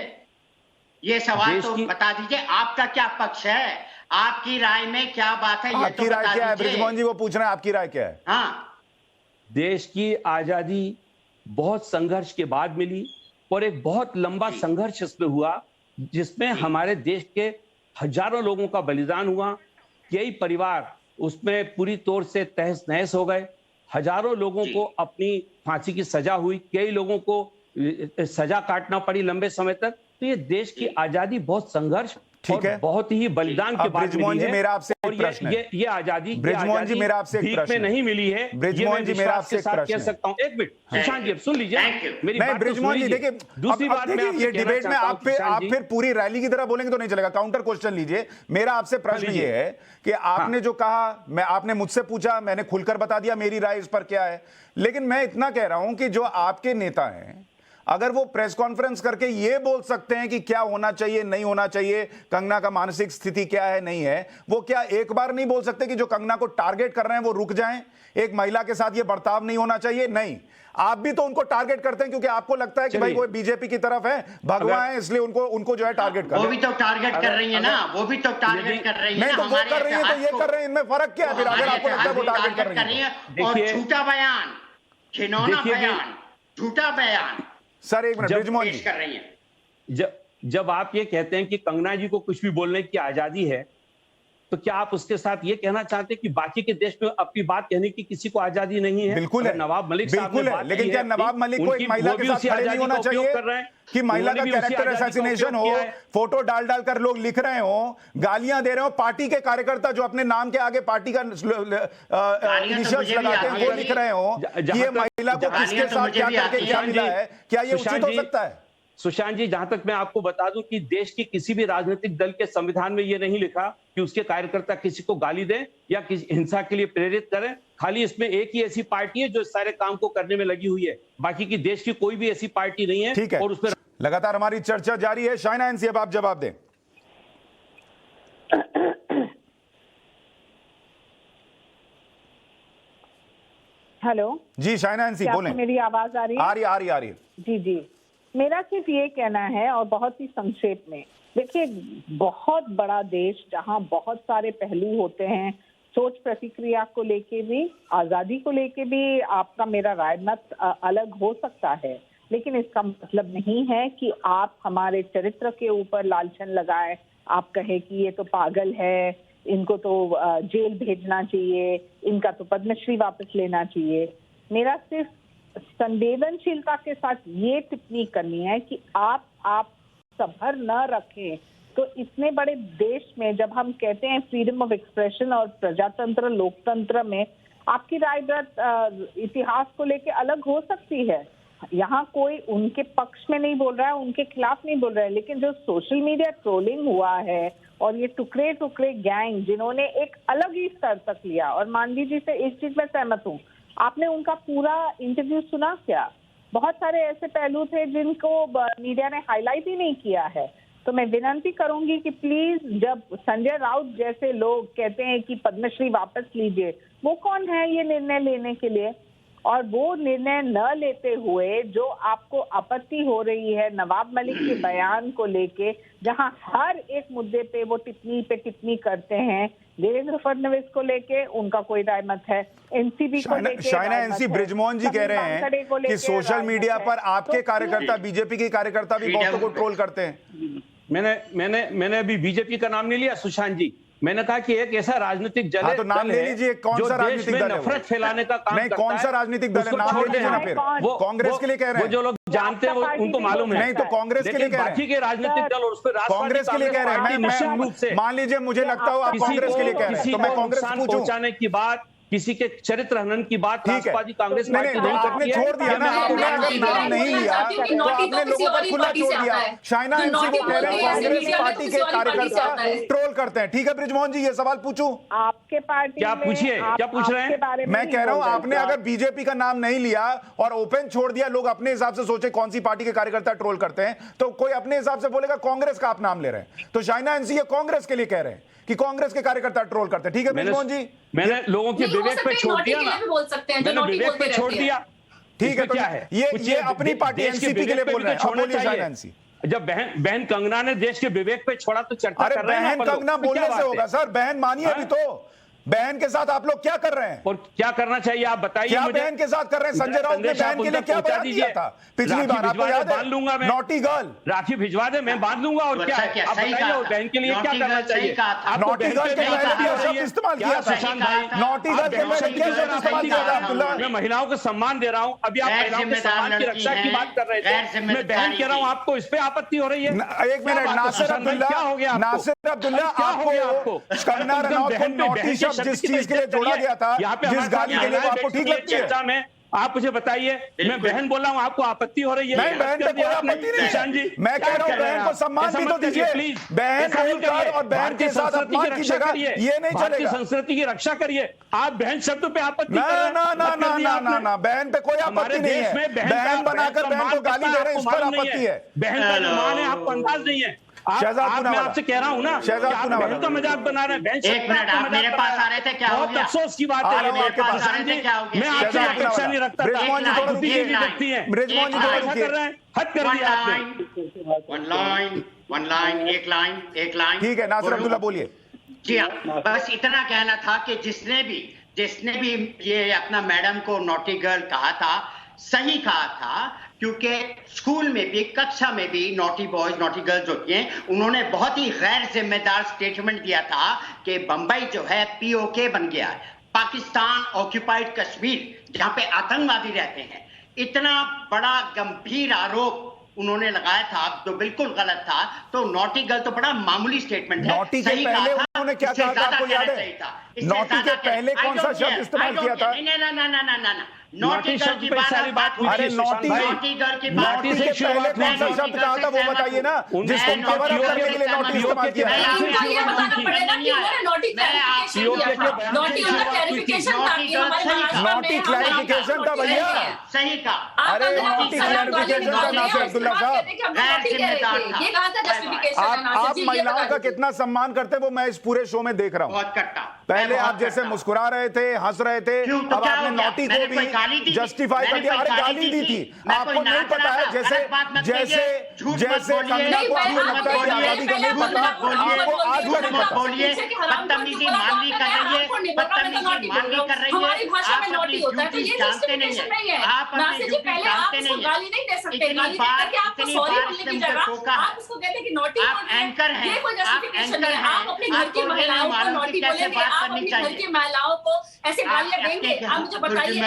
ये सवाल तो बता दीजिए, आपका क्या पक्ष है, आपकी राय में क्या बात है? ये आपकी राय क्या है? ब्रिजमोहन जी वो पूछ रहे हैं, आपकी राय क्या है? हाँ, देश की आजादी बहुत संघर्ष के बाद मिली और एक बहुत लंबा संघर्ष इसमें हुआ जिसमें हमारे देश के हजारों लोगों का बलिदान हुआ। कई परिवार उसमें पूरी तौर से तहस नहस हो गए, हजारों लोगों को अपनी फांसी की सजा हुई, कई लोगों को सजा काटना पड़ी लंबे समय तक। तो ये देश की आजादी बहुत संघर्ष ठीक है, बहुत ही बलिदान के बाद ब्रिजमोहन जी मेरा आपसे एक प्रश्न है। ये आजादी ब्रिजमोहन जी मेरा आपसे एक प्रश्न में नहीं मिली है। ब्रिजमोहन जी मेरा आपसे एक प्रश्न कह सकता हूं। एक मिनट सुशांत जी, अब सुन लीजिए मेरी बात। ब्रिजमोहन जी देखिए, दूसरी बात में ये डिबेट में आप फिर पूरी रैली की तरह बोलेंगे तो नहीं चलेगा। काउंटर क्वेश्चन लीजिए। मेरा आपसे प्रश्न ये है कि आपने जो कहा, आपने मुझसे पूछा, मैंने खुलकर बता दिया मेरी राय इस पर क्या है, लेकिन मैं इतना कह रहा हूं कि जो आपके नेता हैं अगर वो प्रेस कॉन्फ्रेंस करके ये बोल सकते हैं कि क्या होना चाहिए नहीं होना चाहिए, कंगना का मानसिक स्थिति क्या है नहीं है, वो क्या एक बार नहीं बोल सकते कि जो कंगना को टारगेट कर रहे हैं वो रुक जाएं, एक महिला के साथ ये बर्ताव नहीं होना चाहिए? नहीं, आप भी तो उनको टारगेट करते हैं क्योंकि आपको लगता है कि भाई वो बीजेपी की तरफ है, भगवान है, इसलिए उनको जो है टारगेट कर रहे हैं। वो भी तो टारगेट कर रही है ना, वो भी तो टारगेट कर रही है। नहीं तो वो कर रही है तो ये कर रहे हैं, इनमें फर्क क्या है? फिर अगर आपको लगता है वो टारगेट कर रही है और झूठा बयान, घिनौना बयान, झूठा बयान सर, एक मिनट ब्रिजमोहन जी, कर रही है। जब आप ये कहते हैं कि कंगना जी को कुछ भी बोलने की आजादी है तो क्या आप उसके साथ ये कहना चाहते हैं कि बाकी के देश में अपनी बात कहने की किसी को आजादी नहीं है? बिल्कुल है, नवाब मलिक साहब ने बात, लेकिन क्या नवाब मलिक को एक महिला के साथ खड़े नहीं होना चाहिए कि महिला का कैरेक्टर असैसिनेशन हो, फोटो डाल कर लोग लिख रहे हो, गालियां दे रहे हो, पार्टी के कार्यकर्ता जो अपने नाम के आगे पार्टी का इनिशियल्स लगाते हैं वो लिख रहे हो, ये महिला को किसके साथ क्या करके क्या मिला है, क्या ये उचित हो सकता है? सुशांत जी, जहां तक मैं आपको बता दूं कि देश की किसी भी राजनीतिक दल के संविधान में यह नहीं लिखा कि उसके कार्यकर्ता किसी को गाली दें या किसी हिंसा के लिए प्रेरित करें। खाली इसमें एक ही ऐसी पार्टी है जो इस सारे काम को करने में लगी हुई है, बाकी की देश की कोई भी ऐसी पार्टी नहीं है। ठीक है, और उसमें लगातार हमारी चर्चा जारी है। शाइना एनसी, अब आप जवाब दें। हेलो जी शाइना एनसी, बोलें। मेरी आवाज आ रही है? आ रही है। जी, मेरा सिर्फ ये कहना है और बहुत ही संक्षेप में, देखिए बहुत बड़ा देश जहां बहुत सारे पहलू होते हैं, सोच प्रतिक्रिया को लेके भी, आजादी को लेके भी आपका मेरा राय मत अलग हो सकता है, लेकिन इसका मतलब नहीं है कि आप हमारे चरित्र के ऊपर लांछन लगाए, आप कहे कि ये तो पागल है, इनको तो जेल भेजना चाहिए, इनका तो पद्मश्री वापस लेना चाहिए। मेरा सिर्फ संवेदनशीलता के साथ ये टिप्पणी करनी है कि आप सब्र न रखें तो इतने बड़े देश में जब हम कहते हैं फ्रीडम ऑफ एक्सप्रेशन और प्रजातंत्र लोकतंत्र में आपकी राय इतिहास को लेके अलग हो सकती है। यहाँ कोई उनके पक्ष में नहीं बोल रहा है, उनके खिलाफ नहीं बोल रहा है, लेकिन जो सोशल मीडिया ट्रोलिंग हुआ है और ये टुकड़े टुकड़े गैंग जिन्होंने एक अलग ही स्तर तक लिया, और मानवी जी से एक चीज में सहमत हूँ, आपने उनका पूरा इंटरव्यू सुना क्या? बहुत सारे ऐसे पहलू थे जिनको मीडिया ने हाईलाइट ही नहीं किया है। तो मैं विनती करूंगी कि प्लीज, जब संजय राउत जैसे लोग कहते हैं कि पद्मश्री वापस लीजिए, वो कौन है ये निर्णय लेने के लिए? और वो निर्णय न लेते हुए जो आपको आपत्ति हो रही है नवाब मलिक के बयान को लेके, जहां हर एक मुद्दे पे वो टिप्पणी करते हैं, देवेंद्र फडणवीस को लेके उनका कोई राय मत है, एनसीबी को लेके शाइना एनसी ब्रिजमोहन जी कह रहे हैं कि सोशल मीडिया पर आपके कार्यकर्ता, बीजेपी के कार्यकर्ता भी बहुतों को ट्रोल करते हैं। मैंने अभी बीजेपी का नाम नहीं लिया सुशांत जी, मैंने कहा कि एक ऐसा राजनीतिक दल है, तो नाम ले लीजिए, कौन सा राजनीतिक दल है? नफरत फैलाने का काम नहीं, कौन सा राजनीतिक दल है? नाम ले लीजिए ना फिर। कांग्रेस के लिए कह रहे हैं, वो जो लोग जानते हैं उनको मालूम है। नहीं तो कांग्रेस के लिए कह रहे हैं, बाकी के राजनीतिक दल और उस पर कांग्रेस के लिए कह रहे हैं। मैं मान लीजिए मुझे लगता हो आप कांग्रेस के लिए कह रहे हैं, तो मैं कांग्रेस पूछूं। पहुंचाने की बात, किसी के चरित्र हनन की बात राष्ट्रवादी कांग्रेस पार्टी नहीं आपने छोड़ दिया ना, आपने अगर नाम नहीं लिया तो आपने लोगों को खुला छोड़ दिया। शाइना एनसी वो कह रहे हैं कांग्रेस पार्टी के कार्यकर्ता ट्रोल करते हैं। ठीक है ब्रिजमोहन जी, ये सवाल पूछूं आपके पार्टी, क्या पूछिए, क्या पूछ रहे हैं? मैं कह रहा हूं आपने अगर बीजेपी का नाम नहीं लिया और ओपन छोड़ दिया, लोग अपने हिसाब से सोचे कौन सी पार्टी के कार्यकर्ता ट्रोल करते हैं, तो कोई अपने हिसाब से बोलेगा कांग्रेस का आप नाम ले रहे हैं। तो शाइना एनसी ये कांग्रेस के लिए कह रहे हैं कि कांग्रेस के कार्यकर्ता ट्रोल करते हैं। ठीक है ब्रिजमोहन जी, मैंने लोगों के विवेक पे छोड़ दिया ना, मैंने विवेक पे छोड़ दिया। ठीक है, क्या है ये अपनी पार्टी एनसीपी के लिए बोल रहे हैं। अब बोलिए शाइना एनसी। जब बहन कंगना ने देश के विवेक पे छोड़ा तो चर्चा कर रहे हैं। बहन कंगना बोलने से होगा सर, बहन मानिए अभी तो। बहन के साथ आप लोग क्या कर रहे हैं और क्या करना चाहिए आप बताइए। क्या बहन के साथ कर रहे हैं? संजय राउत ने बहन के लिए क्या बयान दिया था पिछली बार, आपको याद है? बांध लूंगा मैं, नॉटी गर्ल, राखी भिजवा दे, मैं बांध लूंगा। और क्या आप बताइए, और बहन के लिए क्या करना चाहिए? नॉटी गर्ल के पहले भी शब्द इस्तेमाल किया था सुशांत भाई, नॉटी गर्ल के पहले क्या शब्द इस्तेमाल किया था अब्दुल्ला? मैं महिलाओं को सम्मान दे रहा हूं, अभी आप महिलाओं के सम्मान की रक्षा की बात कर रहे थे, मैं बहन कह रहा हूं, आपको इस पे आपत्ति हो रही है? एक मिनट, नासिर अब्दुल्ला, नासिर अब्दुल्ला, आपको कंगना रनौत को नॉटी शब्द जिस चीज के लिए जोड़ा गया था, जिस गाली के लिए वो आपको ठीक लगती है? आप मुझे बताइए, मैं बहन बोल रहा हूँ, आपको आपत्ति हो रही है? नहीं, बहन पे कोई आपत्ति नहीं है। मैं कह रहा हूँ बहन को सम्मान भी तो दीजिए, प्लीज। बहन बोलकर और बहन के साथ अपमान कीजिएगा, ये नहीं चलेगा। संस्कृति की रक्षा करिए। आप बहन शब्द पे आपत्ति कर रहे हैं? ना, बहन पे कोई आपत्ति नहीं है। बहन बनाकर बहन को गाली दे रहे हैं, इस पर आपत्ति है। बहन का मान है, आपको अंदाज नहीं है। मैं आपसे कह रहा हूँ ना, आप बहन का मजाक बना रहे हैं। एक मिनट, आप मेरे पास आ रहे थे, क्या हो गया? अफसोस की बात है। मैं आपसे अपेक्षा नहीं रखता था। ब्रिजमोहन जी थोड़ा रुकिए, ब्रिजमोहन जी थोड़ा रुकिए, कर रहे हैं, हद कर दिया आपने। वन लाइन, एक लाइन। ठीक है, नासिर अब्दुल्ला बोलिए। जी हाँ, बस इतना कहना था कि जिसने भी ये अपना मैडम को नॉटी गर्ल कहा था, सही कहा था, क्योंकि स्कूल में भी, कक्षा में भी नॉटी बॉयज नॉटी गर्ल्स होती हैं, उन्होंने बहुत ही गैर जिम्मेदार स्टेटमेंट दिया था कि बंबई जो है पीओके बन गया है, पाकिस्तान ऑक्यूपाइड कश्मीर, जहां पे आतंकवादी रहते हैं। इतना बड़ा गंभीर आरोप उन्होंने लगाया था, तो बिल्कुल गलत था। तो नॉटी गर्ल तो बड़ा मामूली स्टेटमेंट है। नॉटी के पहले उन्होंने क्या कहा था, आपको याद है? नॉटी के पहले कौन सा शब्द इस्तेमाल किया था? ना, नॉटी गर्ल की बात। अरे नॉटी गर्ल की बात, नॉटी के पहले कौन सा शब्द कहा था वो बताइए ना, जिसको कवर अप करने के लिए नॉटी इस्तेमाल किया है। नॉटी क्लैरिफिकेशन था भैया, सही का। अरे नॉटी क्लैरिफिकेशन था नासिर अब्दुल्ला साहब। आप महिलाओं का कितना सम्मान करते हैं वो मैं इस पूरे शो में देख रहा हूँ। बहुत करता। पहले आप जैसे मुस्कुरा रहे थे, हंस रहे थे, अब आपने नॉटी को भी जस्टिफाई कर दिया। अरे गाली दी थी, आपको नहीं पता है? जैसे कंगना को आपको लगता है कि आजादी का नहीं पता, आपको आज का नहीं पता। बोलिए, बदतमीजी मानवी कर रही है, बदतमीजी मानवी कर रही है। आप अपनी ड्यूटी जानते नहीं है, आप अपनी ड्यूटी जानते नहीं है। इतनी बार इसने मुझे टोका है। आप एंकर हैं, आप एंकर हैं, आपको मालूम कि कैसे बात करनी चाहिए। महिलाओं को ऐसे गालियां देंगे? आप मुझे बताइए,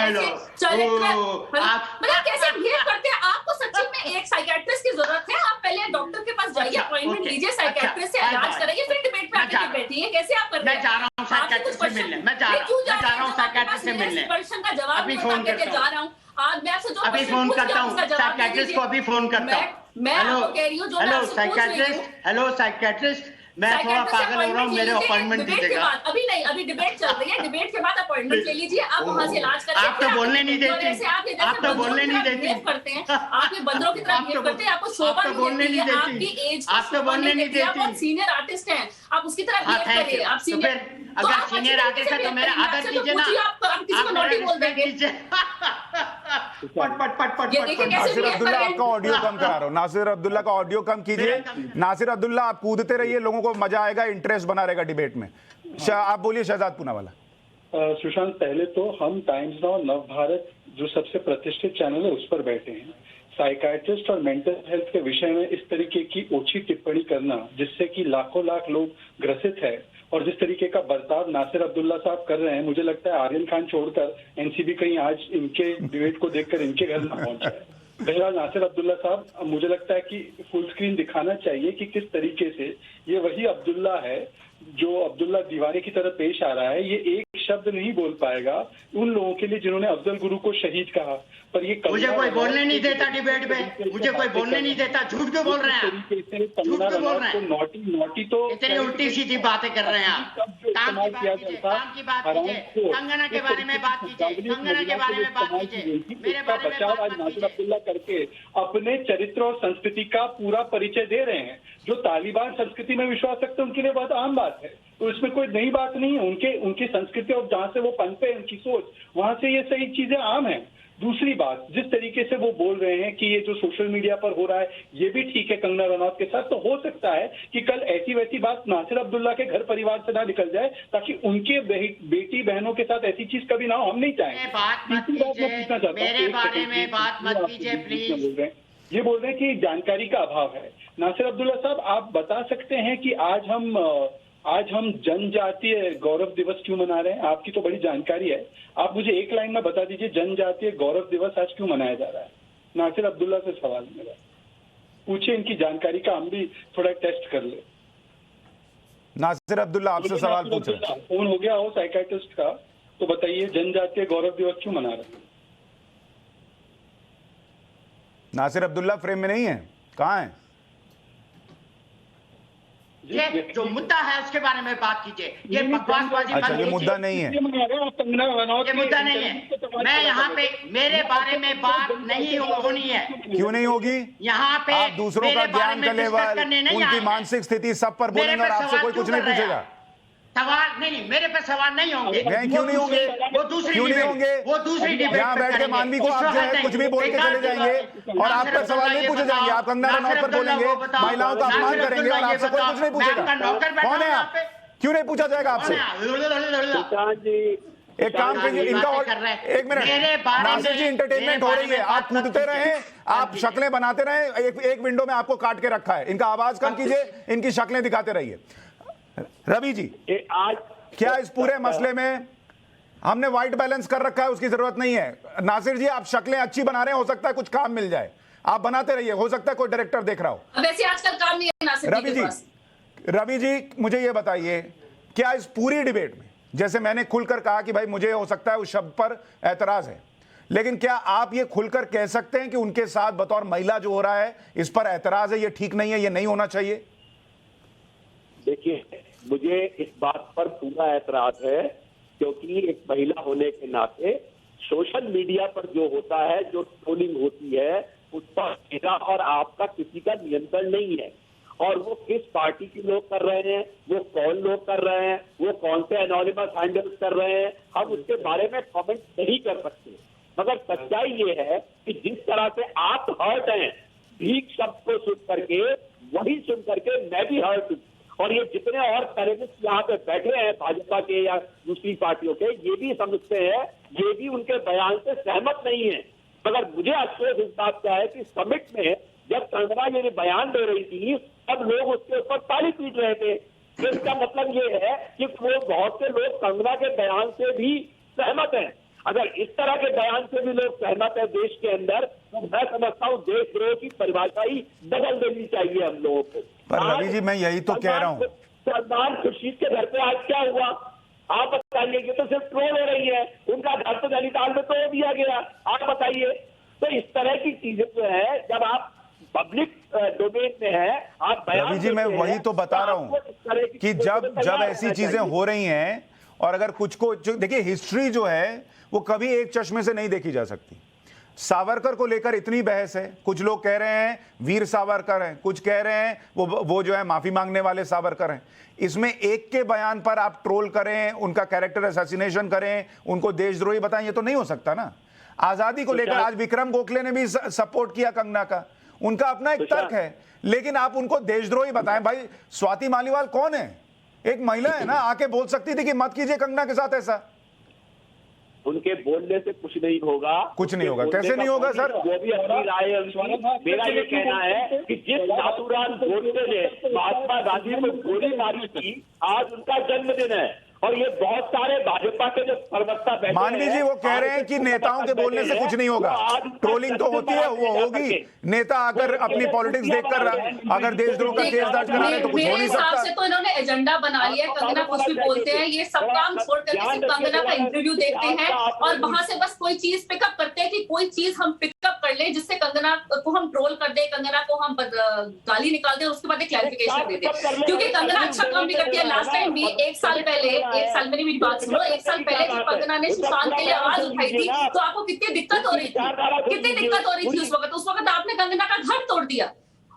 चरित्र आप मतलब कैसे बिहेव करते हैं। आपको सच्ची में एक साइकियाट्रिस्ट की जरूरत है। आप पहले डॉक्टर के पास जाइए, अपॉइंटमेंट लीजिए, साइकियाट्रिस्ट से इलाज कराइए, फिर डिबेट में आके बैठिए। कैसे आप कर रहे हैं? मैं जा रहा हूं साइकियाट्रिस्ट से मिलने, मैं जा रहा हूं साइकियाट्रिस्ट से मिलने। क्वेश्चन का जवाब अभी नहीं फोन बता के करता जा रहा हूं। आज मैं आपसे जो अभी क्वेश्चन फोन पूछ करता रहा हूं उसका जवाब साइकियाट्रिस्ट को, अभी फोन करता हूं। मैं आपको कह रही हूं जो मैं आपसे पूछ रही हूं। हेलो साइकियाट्रिस्ट, मैं थोड़ा पागल हो रहा हूं, मेरे अपॉइंटमेंट दीजिएगा। अभी नहीं, अभी डिबेट चल रही है, डिबेट के बाद अपॉइंटमेंट ले लीजिए, आप वहां से इलाज करिए। आप तो बोलने नहीं देती, आप तो बोलने नहीं देती करते हैं, आप ये बंदरों की तरह बिहेव करते हैं। आपको शोभा नहीं देती है, आपकी एज आप तो बोलने नहीं देती। आप बहुत सीनियर आर्टिस्ट हैं, आप उसकी तरह बिहेव करिए। आप सीनियर, अगर सीनियर आर्टिस्ट है तो मेरा आदर कीजिए ना, आप किसी को नॉटी बोल देंगे। नासिर अब्दुल्ला आपका ऑडियो कम करा रहा हूं, नासिर अब्दुल्ला का ऑडियो कम कीजिए। नासिर अब्दुल्ला आप कूदते रहिए, लोगों को मजा आएगा, इंटरेस्ट बना रहेगा डिबेट में। आप बोलिए शहजाद पूनावाला। सुशांत, पहले तो हम टाइम्स नाउ, नव भारत जो सबसे प्रतिष्ठित चैनल है उस पर बैठे हैं। साइकाइट्रिस्ट और मेंटल हेल्थ के विषय में इस तरीके की ओछी टिप्पणी करना जिससे कि लाखों लाख लोग ग्रसित है, और जिस तरीके का बर्ताव नासिर अब्दुल्ला साहब कर रहे हैं, मुझे लगता है आर्यन खान छोड़कर एनसीबी कहीं आज इनके डिबेट को देखकर इनके घर में पहुंचा है। बहरहाल नासिर अब्दुल्ला साहब, मुझे लगता है कि फुल स्क्रीन दिखाना चाहिए कि किस तरीके से ये वही अब्दुल्ला है जो अब्दुल्ला दीवाने की तरह पेश आ रहा है। ये एक शब्द नहीं बोल पाएगा उन लोगों के लिए जिन्होंने अफजल गुरु को शहीद कहा, पर ये मुझे कोई बोलने नहीं देता डिबेट में, मुझे कोई बोलने नहीं देता। झूठ क्यों बोल रहे हैं आप? झूठ क्यों बोल रहे हैं? नोटी तो इतनी उल्टी सीधी बातें कर रहे हैं आप। काम की बात कीजिए, काम की बात कीजिए, कंगना के बारे में बात कीजिए, कंगना के बारे में बात कीजिए, मेरे बारे में बात नासिर अब्दुल्ला करके अपने चरित्र और संस्कृति का पूरा परिचय दे रहे हैं। जो तालिबान संस्कृति में विश्वास रखते हैं उनके लिए बहुत आम बात है, तो इसमें कोई नई बात नहीं है। उनकी संस्कृति और जहाँ से वो पनपे, उनकी सोच, वहां से ये सही चीजें आम हैं। दूसरी बात, जिस तरीके से वो बोल रहे हैं कि ये जो सोशल मीडिया पर हो रहा है ये भी ठीक है कंगना रनौत के साथ, तो हो सकता है कि कल ऐसी वैसी बात नासिर अब्दुल्ला के घर परिवार से ना निकल जाए, ताकि उनके बेटी बहनों के साथ ऐसी चीज कभी ना हो, हम नहीं चाहेंगे। मेरे बारे में बात मत कीजिए प्लीज। ये बोल रहे हैं कि जानकारी का अभाव है। नासिर अब्दुल्ला साहब, आप बता सकते हैं कि आज हम जनजातीय गौरव दिवस क्यों मना रहे हैं? आपकी तो बड़ी जानकारी है, आप मुझे एक लाइन में बता दीजिए जनजातीय गौरव दिवस आज क्यों मनाया जा रहा है? नासिर अब्दुल्ला से सवाल मेरा, पूछिए इनकी जानकारी का, हम भी थोड़ा टेस्ट कर ले। नासिर अब्दुल्ला आपसे सवाल पूछ रहे हैं। फोन हो गया हो साइकाइट्रिस्ट का, तो बताइए जनजातीय गौरव दिवस क्यों मना रहे हैं? नासिर अब्दुल्ला फ्रेम में नहीं है, कहाँ है? ये जो मुद्दा है उसके बारे में बात कीजिए, ये बकवासबाजी अच्छा, ये मुद्दा नहीं है, ये मुद्दा नहीं है। मैं यहाँ पे मेरे बारे में बात नहीं होनी है। क्यों नहीं होगी? यहाँ पे आप दूसरों का ज्ञान का लेवल, उनकी मानसिक स्थिति सब पर बोलेंगे और आपसे कोई कुछ नहीं पूछेगा। सवाल नहीं, मेरे पे सवाल नहीं होंगे। क्यों नहीं होंगे? वो दूसरी क्यों नहीं होंगे? वो दूसरी डिबेट यहाँ बैठ के मानवी को आप जो है कुछ भी बोल के चले जाएंगे और आप पर सवाल नहीं पूछे जाएंगे। आप कंगना रनौत पर बोलेंगे, महिलाओं का अपमान करेंगे और आपसे कोई कुछ नहीं पूछेगा। कौन है आप? क्यों नहीं पूछा जाएगा आपसे? एक काम कीजिए, इनका एक मिनट, नासिर जी इंटरटेनमेंट हो रही है, आप कूदते रहे, आप शक्लें बनाते रहे। एक विंडो में आपको काट के रखा है, इनका आवाज कम कीजिए, इनकी शक्लें दिखाते रहिए। रवि जी, आज क्या इस पूरे मसले में हमने व्हाइट बैलेंस कर रखा है, उसकी जरूरत नहीं है? नासिर जी, आप शक्लें अच्छी बना रहे हैं, हो सकता है कुछ काम मिल जाए, आप बनाते रहिए, हो सकता है कोई डायरेक्टर देख रहा हो। वैसे आजकल काम नहीं है नासिर जी के पास। रवि जी, मुझे ये बताइए, क्या इस पूरी डिबेट में, जैसे मैंने खुलकर कहा कि भाई मुझे हो सकता है उस शब्द पर एतराज है, लेकिन क्या आप ये खुलकर कह सकते हैं कि उनके साथ बतौर महिला जो हो रहा है इस पर एतराज है, ये ठीक नहीं है, ये नहीं होना चाहिए? देखिए, मुझे इस बात पर पूरा एतराज है, क्योंकि एक महिला होने के नाते सोशल मीडिया पर जो होता है, जो ट्रोलिंग होती है, उस पर मेरा और आपका किसी का नियंत्रण नहीं है। और वो किस पार्टी के लोग कर रहे हैं, वो कौन लोग कर रहे हैं, वो कौन से एनोनिमस हैंडल्स कर रहे हैं, हम उसके बारे में कमेंट नहीं कर सकते। मगर सच्चाई ये है कि जिस तरह से आप हर्ट हैं भीख शब्द को सुन करके, वही सुन करके मैं भी हर्ट हूं। और ये जितने और टेररिस्ट यहाँ पे बैठे हैं भाजपा के या दूसरी पार्टियों के, ये भी समझते हैं, ये भी उनके बयान से सहमत नहीं है। मगर मुझे अफसोस इस बात का है कि समिट में जब कंगना ये बयान दे रही थी, तब लोग उसके ऊपर ताली पीट रहे थे। तो इसका मतलब ये है कि वो बहुत से लोग कंगना के बयान से भी सहमत हैं। अगर इस तरह के बयान से भी लोग सहमत है देश के अंदर, तो मैं समझता हूँ देशद्रोह की परिभाषा ही बदल देनी चाहिए हम लोगों को। पर रवि जी मैं यही तो कह रहा हूँ। सलमान खुर्शीद के घर पे आज क्या हुआ आप बताइए? ये तो सिर्फ ट्रोल हो रही है, उनका घर तो नैनीताल में तोड़ दिया गया, आप बताइए। तो इस तरह की चीजें जो है, जब आप पब्लिक डोमेन में है, आप रवि जी मैं वही तो बता रहा हूँ कि जब ऐसी चीजें हो रही हैं, और अगर कुछ को देखिए, हिस्ट्री जो है वो कभी एक चश्मे से नहीं देखी जा सकती। सावरकर को लेकर इतनी बहस है, कुछ लोग कह रहे हैं वीर सावरकर हैं, कुछ कह रहे हैं वो जो है माफी मांगने वाले सावरकर हैं। इसमें एक के बयान पर आप ट्रोल करें, उनका कैरेक्टर असैसिनेशन करें, उनको देशद्रोही बताएं, ये तो नहीं हो सकता ना। आजादी को लेकर आज विक्रम गोखले ने भी सपोर्ट किया कंगना का, उनका अपना एक तर्क है, लेकिन आप उनको देशद्रोही बताएं। भाई स्वाति मालीवाल कौन है? एक महिला है ना, आके बोल सकती थी कि मत कीजिए कंगना के साथ ऐसा। उनके बोलने से कुछ नहीं होगा। कुछ नहीं होगा, कैसे नहीं होगा सर? वो भी अपनी राय है उनकी। मेरा ये कहना है कि जिस नाथूराम गोडसे ने महात्मा गांधी को गोली मारी थी, आज उनका जन्मदिन है, और ये बहुत सारे भाजपा के जो प्रवक्ता बैठे मानवी जी वो कह रहे हैं कि नेताओं के बोलने से कुछ नहीं होगा, ट्रोलिंग तो होती है, वो होगी। नेता आकर अपनी पॉलिटिक्स देखकर अगर देशद्रोह का केस दर्ज करा रहे तो कुछ हो नहीं सकता। मेरे हिसाब से तो इन्होंने एजेंडा बना लिया है, कंगना कुछ भी बोलते हैं, ये सब काम छोड़ करके सिर्फ कंगना का इंटरव्यू देखते हैं और वहां से बस कोई चीज पिकअप करते हैं कि कोई चीज हम पिकअप कर ले जिससे कंगना को हम ट्रोल कर दे, कंगना को हम गाली निकाल दे, उसके बाद एक क्लैरिफिकेशन दे दे। क्योंकि कंगना अच्छा काम भी करती है। लास्ट टाइम भी एक साल मेरी बात सुनो, एक साल पहले जब कंगना ने सुशांत के लिए आवाज उठाई थी तो आपको कितनी दिक्कत हो रही थी उस वक्त आपने कंगना का घर तोड़ दिया,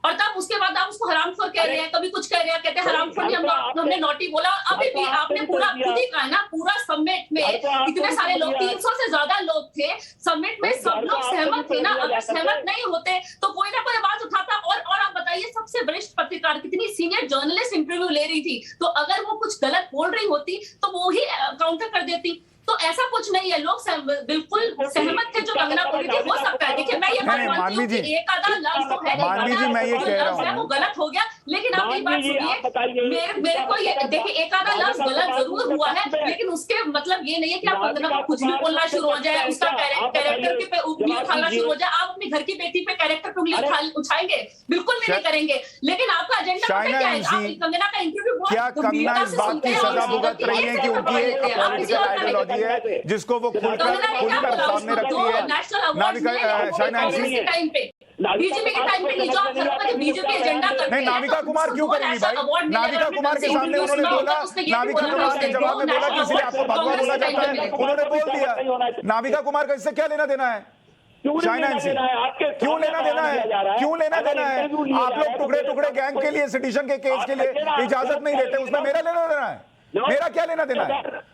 और तब उसके बाद आप उसको हरामखोर कह रहे हैं, कभी कुछ कह रहे हैं, कहते हैं हरामखोर नहीं, हमने नोटी बोला। अभी भी आपने पूरा खुद ही कहा ना, पूरा समिट में इतने सारे लोग, 300 से ज्यादा लोग थे समिट में, सब लोग सहमत थे ना। अगर सहमत नहीं होते तो कोई ना कोई आवाज उठाता। और आप बताइए, सबसे वरिष्ठ पत्रकार, कितनी सीनियर जर्नलिस्ट इंटरव्यू ले रही थी, तो अगर वो कुछ गलत बोल रही होती तो वो ही काउंटर कर देती। तो ऐसा कुछ नहीं है, लोग बिल्कुल सहमत थे जो कंगना बोली थी। हो सकता है, देखिए मैं ये बात मानती हूँ कि एक आधा लफ्ज तो है, वो गलत हो गया, लेकिन आप एक बात सुनिए, मेरे को ये देखिए, एक आधा लफ्ज गलत जरूर हुआ है, लेकिन उसके मतलब ये नहीं है कि आप कंगना को कुछ भी बोलना शुरू हो जाए, उसका कैरेक्टर पे उंगली उठाना शुरू हो जाए। आप अपनी घर की बेटी पे कैरेक्टर पे उंगली उठाएंगे? बिल्कुल भी नहीं करेंगे। लेकिन आपका एजेंडा क्या है? आप कंगना का इंटरव्यू क्या कंगना इस बात की सजा भुगत रही है कि उनकी एक पॉलिटिकल आइडियोलॉजी है जिसको वो खुलकर सामने रखती है? नाविका बीजेपी के टाइम पे जो आप बीजेपी एजेंडा करते हैं, नहीं, नाविका कुमार क्यों करेंगी भाई? नाविका कुमार के सामने उन्होंने बोला, नाविका कुमार ने जवाब में बोला कि इसलिए आपको भगवा बोला जाता है, उन्होंने बोल दिया। नाविका कुमार का इससे क्या लेना देना है? शाइना क्यों लेना देना है? क्यों लेना देना है? आप लोग टुकड़े टुकड़े गैंग के लिए, सिटिजन के केस के लिए इजाजत नहीं देते, उसमें मेरा लेना देना है? मेरा क्या लेना देना है?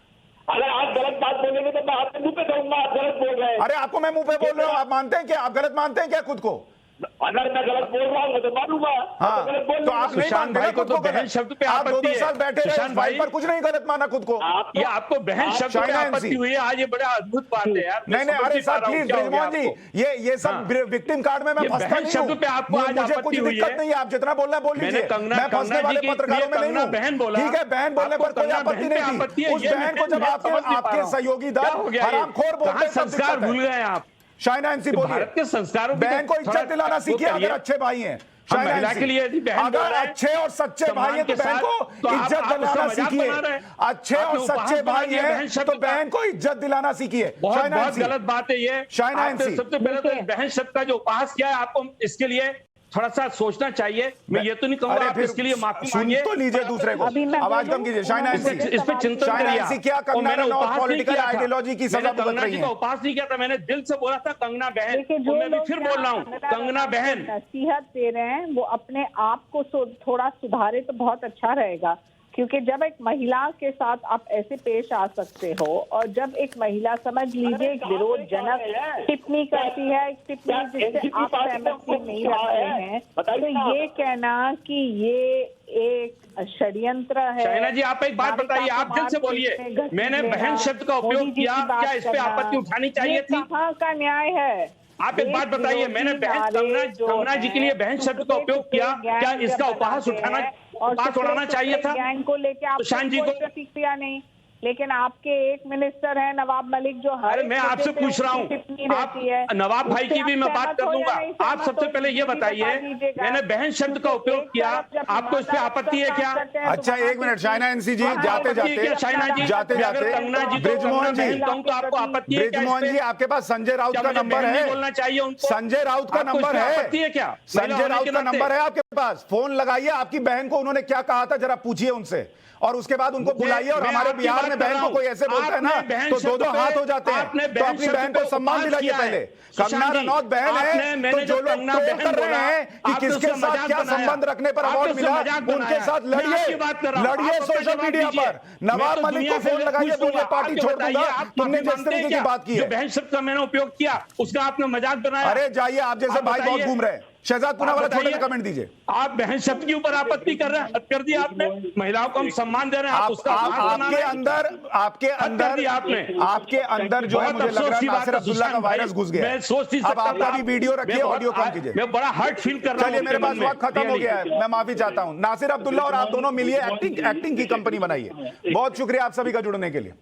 अगर आप गलत बात बोलेंगे तो मैं आपके मुंह पे कहूंगा आप गलत बोल रहे हैं। अरे आपको मैं मुंह पे बोल रहा हूँ, आप मानते हैं क्या? आप गलत मानते हैं क्या खुद को? अगर मैं गलत बोल रहा हूँ तो मानूंगा। हाँ, तो आप नहीं मानते भाई को, तो बहन शब्द पे आप 2-2 साल बैठे रहे भाई पर कुछ नहीं गलत माना खुद को। ये आपको बहन शब्द पे आपत्ति हुई है, आज ये बड़ा अद्भुत बात है यार। नहीं, अरे सर प्लीज ब्रिजमोहन जी, ये सब विक्टिम कार्ड में मैं फंसता नहीं हूं। पे आपको आज मुझे कुछ दिक्कत नहीं है, आप जितना बोलना है बोल लीजिए, मैं फंसने वाले पत्रकारों में नहीं हूं। बहन बोला, ठीक है, बहन बोलने पर कोई आपत्ति नहीं थी। उस बहन को जब आपके सहयोगी दल हरामखोर बोलते हैं, संस्कार भूल गए आप। शाइना बोलिए, भारत के संस्कारों बहन को इज्जत दिलाना सीखिए अगर अच्छे भाई हैं। महिला के लिए अगर अच्छे और सच्चे भाई हैं तो बहन को इज्जत दिलाना सीखिए। अच्छे और सच्चे भाई हैं तो बहन को इज्जत दिलाना सीखिए। बहुत गलत बात है ये। सबसे पहले तो बहन शब्द का जो उपहास किया है, आपको इसके लिए थोड़ा सा सोचना चाहिए। मैं ये तो नहीं कहूंगा आप इसके लिए माफी मांगिए, तो लीजिए दूसरे को, आवाज कम कीजिए। शाइना इस पे चिंतन करिए। क्या कंगना ने पॉलिटिकल आइडियोलॉजी की सजा भुगत रही है? का उपहास नहीं किया था, मैंने दिल से बोला था कंगना बहन, तो मैं भी फिर बोल रहा हूँ कंगना बहन। नसीहत दे रहे हैं, वो अपने आप को थोड़ा सुधारे तो बहुत अच्छा रहेगा, क्योंकि जब एक महिला के साथ आप ऐसे पेश आ सकते हो, और जब एक महिला समझ लीजिए एक विरोधजनक टिप्पणी करती है, एक टिप्पणी जिससे आप सहमति नहीं रखते हैं, तो ये कहना कि ये एक षड्यंत्र है। शाइना जी आप एक बात बताइए, आप दिल से बोलिए, मैंने बहन शब्द का उपयोग किया, क्या इस पे आपत्ति उठानी चाहिए थी? कहाँ का न्याय है? आप एक बात बताइए, मैंने कंगना जी के लिए बहन शब्द का उपयोग किया, क्या इसका उपहास उठाना, उपहास उड़ाना चाहिए था गैंग को लेकर सुशांत जी को? प्रतिक्रिया नहीं। लेकिन आपके एक मिनिस्टर हैं नवाब मलिक जो हर अरे एक मैं मुद्दे आपसे पे पूछ रहा उनकी हूँ, टिप्पणी आप रहती है। नवाब भाई उससे की भी आप मैं बात सहमत कर हो या दूंगा। नहीं आप सहमत सबसे हो, पहले ये सीधी बताइए, बता दीजिएगा। मैंने बहन शब्द का उपयोग किया, आपको इससे आपत्ति है क्या? अच्छा एक मिनट शाइना एनसी जी, जाते आपत्ति है जाते क्या शाइना जी? जाते अगर जाते कंगना जी को ब्रिजमोहन अपना जी, बहन कहूं तो आपको आपत्ति है क्या? ब्रिजमोहन जी, आपके पास संजय राउत क्या का मुझे नंबर बहन नहीं है? बोलना चाहिए उनको? संजय राउत का आपको नंबर इसमें है? आपत्ति है क्या? महिला संजय होने राउत के का नाते। नंबर है आपके पास? फोन लगाइए, आपकी बहन को उन्होंने क्या कहा था जरा पूछिए उनसे, और उसके बाद उनको बुलाइए। और मैं हमारे आपकी बिहार बात में कर बहन रहा को हूं। कोई ऐसे बोलता है ना आपने बहन तो दो शब्द दो पे- हाथ हो जाते हैं। आपने तो बहन अपनी शब्द बहन पे को सम्मान उपहास दिलाइए किया है। पहले। सुशांत कंगना जी, रनौत बहन आपने- है, मैंने तो जो जो लोग कंगना ट्रोल बहन कर रहे बोला, हैं कि आपने किसके उसका साथ मजाक क्या बनाया। संबंध रखने पर आपने अवार्ड उसका मिला, मजाक उनके बनाया। साथ मैं लड़िए, आपकी बात कर रहा हूं। लड़िए आप अपना सोशल जवाब मीडिया दीजिए। पर। मैं नवाब तो मलिक दुनिया को से फोन लगाइए, पूछ बोलिए लूंगा, पार्टी आपके छोड़ बताइए, दूंगा आप तुमने माफी जिस मांगते तरीके हैं की क्या? बात की जो है। बहन शब्द का मैंने उपयोग किया, उसका आपने मजाक बनाया। अरे जाइए, आप जैसे आप भाई बहुत बताइए। घूम रहे हैं। शहजाद पूनावाला आप छोटे से बताइए। कमेंट दीजिए। आप बहन शब्द के ऊपर आपत्ति कर रहे हैं, हद कर दिया आपने। महिलाओं को हम सम्मान दे रहे हैं, आप उसका भाग बना आपके रहे हैं। अंदर आपके अंदर जो है, बहुत मुझे लग अफसोस रहा है की बात नासिर है, अब्दुल्ला का सुशांत वायरस भाई। घुस गया है। मैं सोच नहीं अब सकता आपका था। भी वीडियो रखिए, मैं ऑडियो कम कीजिए। मैं बड़ा हर्ट फील कर रहा हूं चलिए, मेरे अपने पास मन में। वक्त खत्म हो गया है, मैं माफी चाहता हूं। नासिर अब्दुल्ला और आप दोनों मिलिए एक्टिंग की कंपनी बनाइए। बहुत शुक्रिया आप सभी का जुड़ने के लिए।